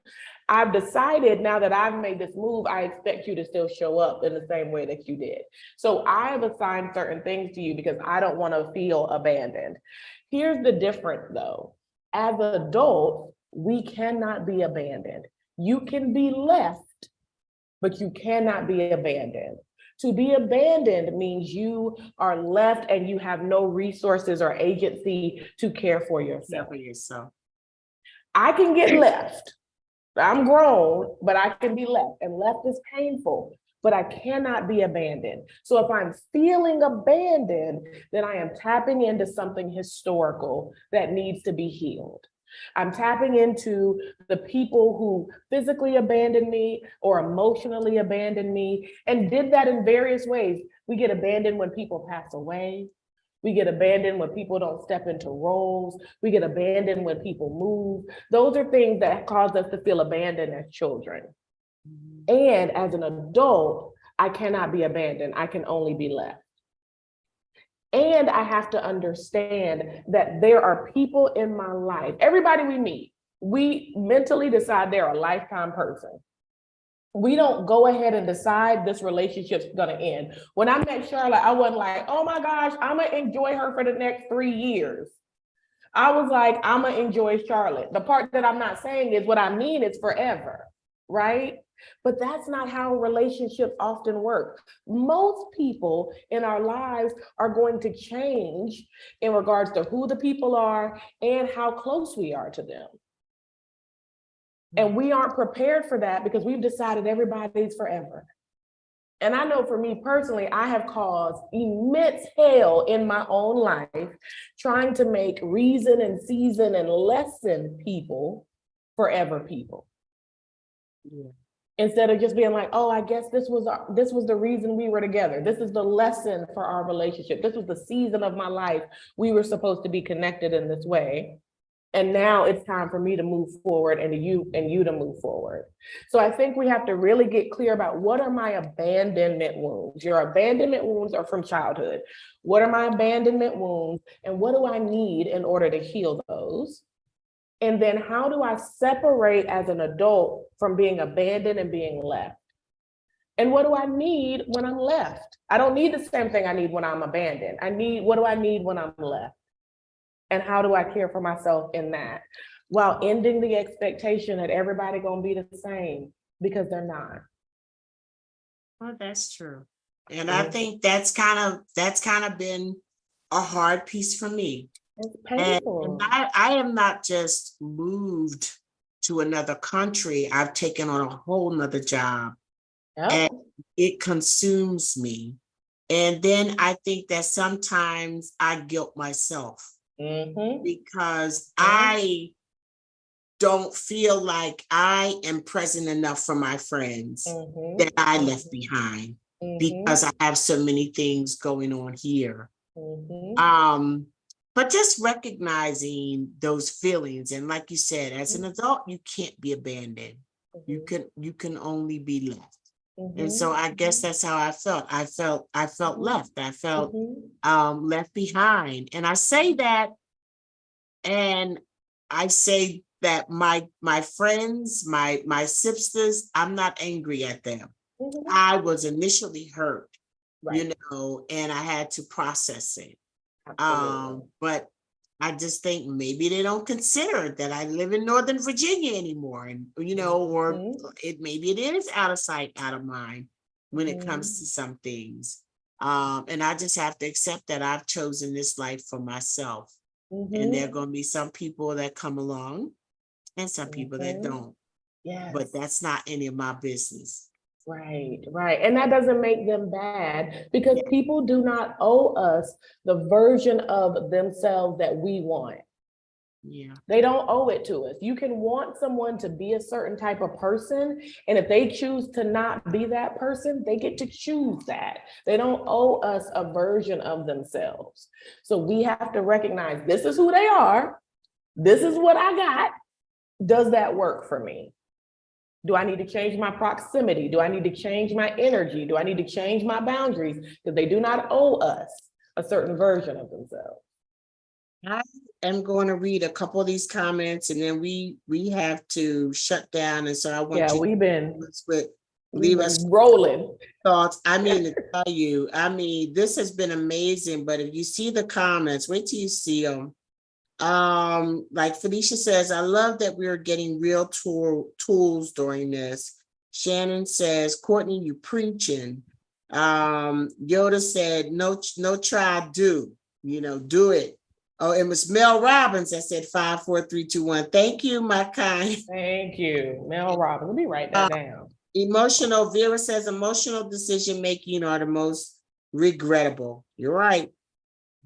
I've decided now that I've made this move, I expect you to still show up in the same way that you did. So I've assigned certain things to you because I don't want to feel abandoned. Here's the difference though. As adults, we cannot be abandoned. You can be left, but you cannot be abandoned. To be abandoned means you are left and you have no resources or agency to care for yourself. I can get left. I'm grown, but I can be left, and left is painful, but I cannot be abandoned. So if I'm feeling abandoned, then I am tapping into something historical that needs to be healed. I'm tapping into the people who physically abandoned me or emotionally abandoned me and did that in various ways. We get abandoned when people pass away. We get abandoned when people don't step into roles. We get abandoned when people move. Those are things that cause us to feel abandoned as children. And as an adult, I cannot be abandoned. I can only be left. And I have to understand that there are people in my life, everybody we meet, we mentally decide they're a lifetime person. We don't go ahead and decide this relationship's gonna end. When I met Charlotte, I wasn't like, oh my gosh, I'm gonna enjoy her for the next 3 years. I was like, I'm gonna enjoy Charlotte. The part that I'm not saying is what I mean is forever, right? But that's not how relationships often work. Most people in our lives are going to change in regards to who the people are and how close we are to them. And we aren't prepared for that because we've decided everybody's forever. And I know for me personally, I have caused immense hell in my own life trying to make reason and season and lesson people forever people. Yeah. Instead of just being like, oh, I guess this was the reason we were together. This is the lesson for our relationship. This was the season of my life. We were supposed to be connected in this way. And now it's time for me to move forward and you to move forward. So I think we have to really get clear about what are my abandonment wounds. Your abandonment wounds are from childhood. What are my abandonment wounds and what do I need in order to heal those? And then how do I separate as an adult from being abandoned and being left? And what do I need when I'm left? I don't need the same thing I need when I'm abandoned. What do I need when I'm left? And how do I care for myself in that? While ending the expectation that everybody gonna be the same, because they're not. Well, that's true. And I think that's kind of been a hard piece for me. It's painful. And I am not just moved to another country. I've taken on a whole nother job. Yep. And it consumes me. And then I think that sometimes I guilt myself because I don't feel like I am present enough for my friends that I left behind because I have so many things going on here. But just recognizing those feelings, and like you said, as an adult, you can't be abandoned. You can only be left. And so I guess that's how I felt. I felt left. I felt left behind. And I say that, and I say that my friends, my sisters, I'm not angry at them. I was initially hurt Right. and I had to process it. Absolutely. But I just think maybe they don't consider that I live in Northern Virginia anymore, and or Mhm. maybe it is out of sight, out of mind when it comes Mhm. to some things. And I just have to accept that I've chosen this life for myself. And there are Mhm. going to be some people that come along and some people that Mhm. don't. But Yes. that's not any of my business. Right, right. And that doesn't make them bad because Yeah. people do not owe us the version of themselves that we want. Yeah. They don't owe it to us. You can want someone to be a certain type of person, and if they choose to not be that person, they get to choose that. They don't owe us a version of themselves. So we have to recognize this is who they are. This is what I got. Does that work for me? Do I need to change my proximity? Do I need to change my energy? Do I need to change my boundaries? Because they do not owe us a certain version of themselves. I am going to read a couple of these comments and then we have to shut down. And so I want Yeah, you to we've leave us been rolling. thoughts. I mean, to tell you, this has been amazing, but if you see the comments, wait till you see them. Like Felicia says, I love that we're getting real tools during this. Shannon says, Courtney, you preaching. Yoda said, no try, do, do it. Oh, it was Mel Robbins that said 5, 4, 3, 2, 1. Thank you, my kind. Thank you, Mel Robbins. Let me write that down. Emotional, Vera says, emotional decision making are the most regrettable. You're right.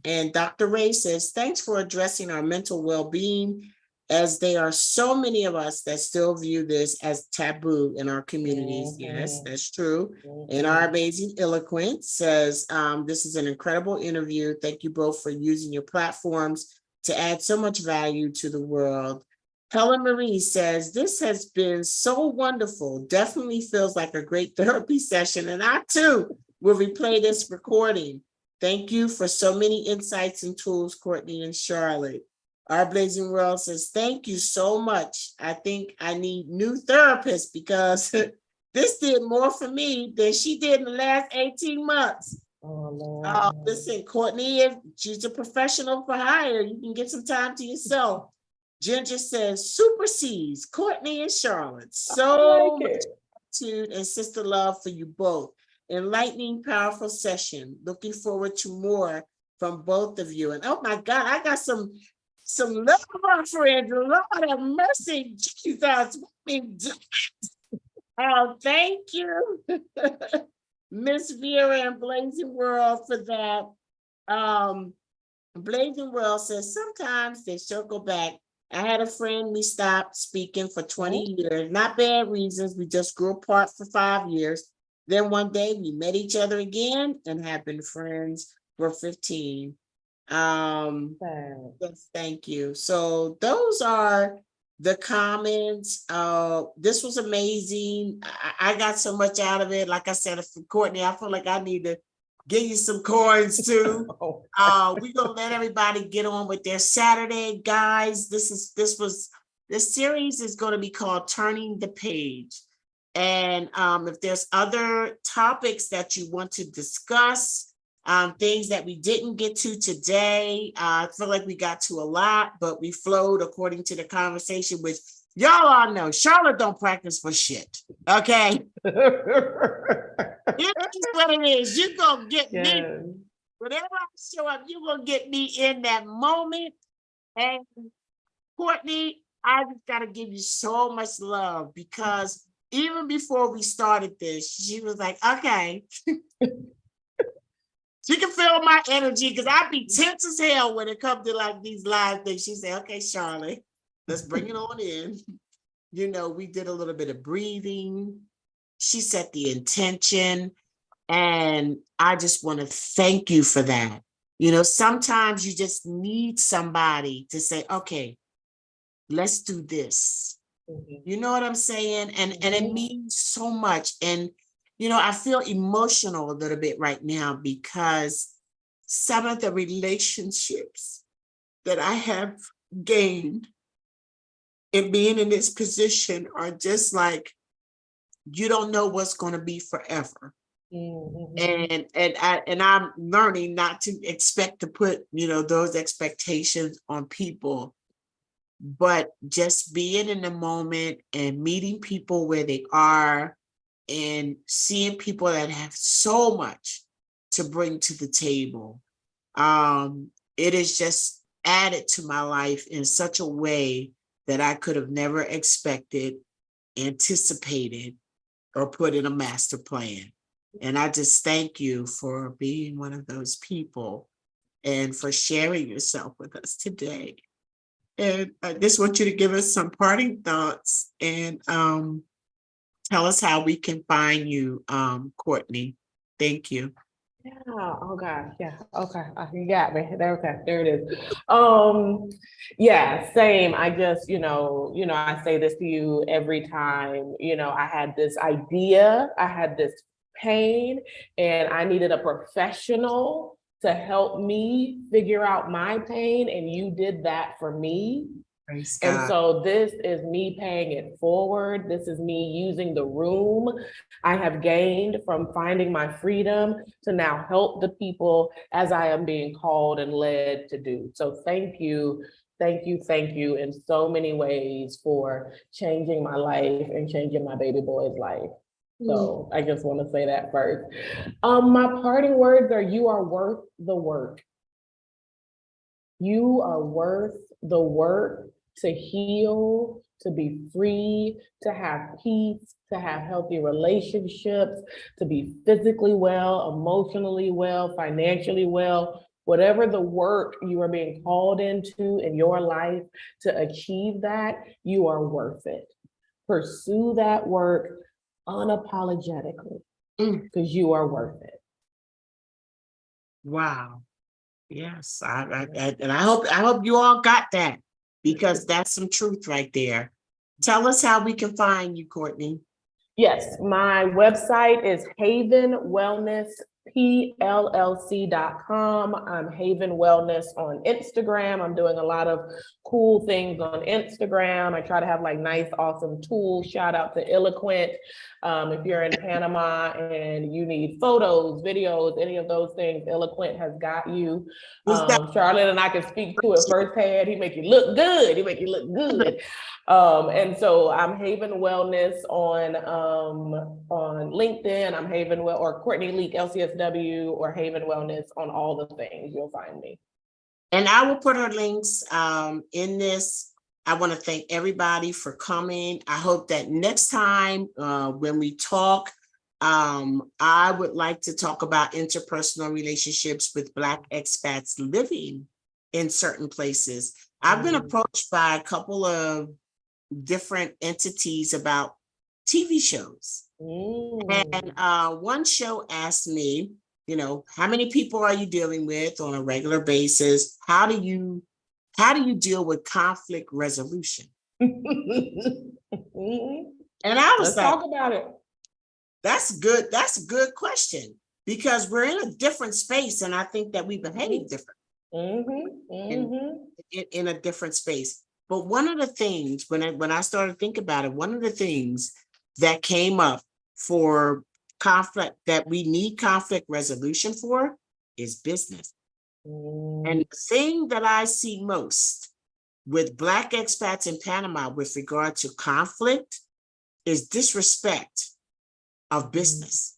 And Dr. Ray says, thanks for addressing our mental well-being, as there are so many of us that still view this as taboo in our communities. Yes, that's true. And our amazing eloquence says, this is an incredible interview. Thank you both for using your platforms to add so much value to the world. Helen Marie says, this has been so wonderful. Definitely feels like a great therapy session. And I too will replay this recording. Thank you for so many insights and tools, Courtney and Charlotte. Our Blazing World says, thank you so much. I think I need new therapists because this did more for me than she did in the last 18 months. Listen, Courtney, if she's a professional for hire, you can get some time to yourself. Ginger says, super C's, Courtney and Charlotte. So much gratitude and sister love for you both. Enlightening, powerful session. Looking forward to more from both of you. And oh my God, I got some love friends. Lord have mercy, Jesus. Oh, thank you, Miss Vera and Blazing World for that. Blazing World says sometimes they circle back. I had a friend, we stopped speaking for 20 years, not bad reasons. We just grew apart for 5 years. Then one day we met each other again and have been friends for 15. Yes, thank you. So those are the comments. This was amazing. I got so much out of it. Like I said, for Courtney, I feel like I need to give you some coins too. We're gonna let everybody get on with their Saturday, guys. This series is going to be called Turning the Page. And if there's other topics that you want to discuss, things that we didn't get to today, I feel like we got to a lot, but we flowed according to the conversation, which y'all all know Charlotte don't practice for shit. Okay. It is what it is. You're gonna get me. Whenever I show up, you're gonna get me in that moment. And Courtney, I just gotta give you so much love because even before we started this, she was like, okay. She can feel my energy because I'd be tense as hell when it comes to like these live things. She said, okay, Charlotte, let's bring it on in. We did a little bit of breathing. She set the intention. And I just want to thank you for that. Sometimes you just need somebody to say, okay, let's do this. You know what I'm saying? And it means so much. And, I feel emotional a little bit right now because some of the relationships that I have gained in being in this position are just like, you don't know what's going to be forever. Mhm. And I'm learning not to expect to put, those expectations on people, but just being in the moment and meeting people where they are and seeing people that have so much to bring to the table. It is just added to my life in such a way that I could have never expected, anticipated, or put in a master plan. And I just thank you for being one of those people and for sharing yourself with us today. And I just want you to give us some parting thoughts and tell us how we can find you, Courtney. Thank you. Yeah. Oh gosh. Yeah. Okay. You got me. There. Okay. There it is. Yeah. Same. I just, I say this to you every time. I had this idea. I had this pain, and I needed a professional to help me figure out my pain, and you did that for me. Praise And God. so this is me paying it forward. This is me using the room I have gained from finding my freedom to now help the people as I am being called and led to do. So thank you. Thank you, thank you in so many ways for changing my life and changing my baby boy's life. So I just want to say that first. My parting words are: you are worth the work. You are worth the work to heal, to be free, to have peace, to have healthy relationships, to be physically well, emotionally well, financially well. Whatever the work you are being called into in your life to achieve that, you are worth it. Pursue that work unapologetically because you are worth it. Wow. Yes. And I hope you all got that, because that's some truth right there. Tell us how we can find you, Courtney. Yes, my website is havenwellnesspllc.com. I'm Haven Wellness on Instagram. I'm doing a lot of cool things on Instagram. I try to have like nice, awesome tools. Shout out to Eloquent. If you're in Panama and you need photos, videos, any of those things, Eloquent has got you. Was that Charlotte and I can speak to it firsthand. He make you look good. He make you look good. And so I'm Haven Wellness on LinkedIn. I'm Haven Well or Courtney Leak LCSW or Haven Wellness on all the things. You'll find me. And I will put our links in this. I want to thank everybody for coming. I hope that next time when we talk, I would like to talk about interpersonal relationships with Black expats living in certain places. I've been approached by a couple of different entities about TV shows. And one show asked me, how many people are you dealing with on a regular basis? How do you deal with conflict resolution? And I was Let's like, talk about it. that's good. That's a good question, because we're in a different space, and I think that we behave different in a different space. But one of the things when I started thinking about it, one of the things that came up for conflict that we need conflict resolution for is business. And the thing that I see most with Black expats in Panama with regard to conflict is disrespect of business.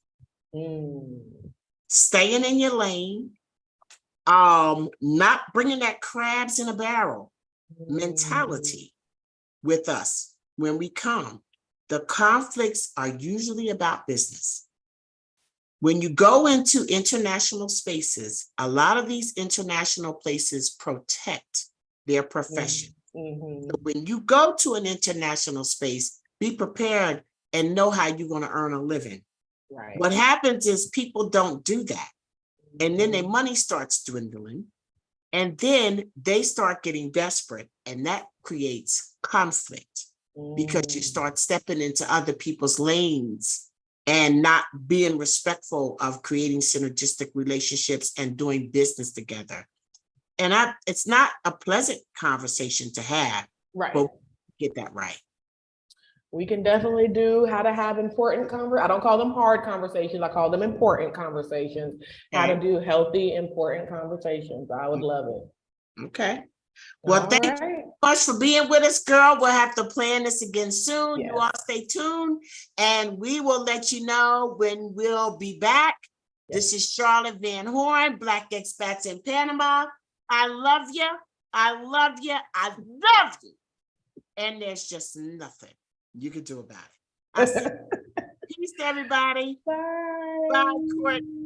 Staying in your lane, not bringing that crabs in a barrel mentality with us when we come. The conflicts are usually about business. When you go into international spaces, a lot of these international places protect their profession. So when you go to an international space, be prepared and know how you're going to earn a living. Right. What happens is people don't do that. And then their money starts dwindling. And then they start getting desperate, and that creates conflict because you start stepping into other people's lanes and not being respectful of creating synergistic relationships and doing business together. And it's not a pleasant conversation to have, right. But get that right. We can definitely do how to have important I don't call them hard conversations. I call them important conversations. How to Okay. do healthy, important conversations. I would love it. Okay. Well, All thank you right. so much for being with us, girl. We'll have to plan this again soon. You Yes. all stay tuned, and we will let you know when we'll be back. This is Charlotte Van Horn, Black Expats in Panama. I love you. I love you. I love you. And there's just nothing you can do about it. I see. Peace, everybody. Bye. Bye, Courtney.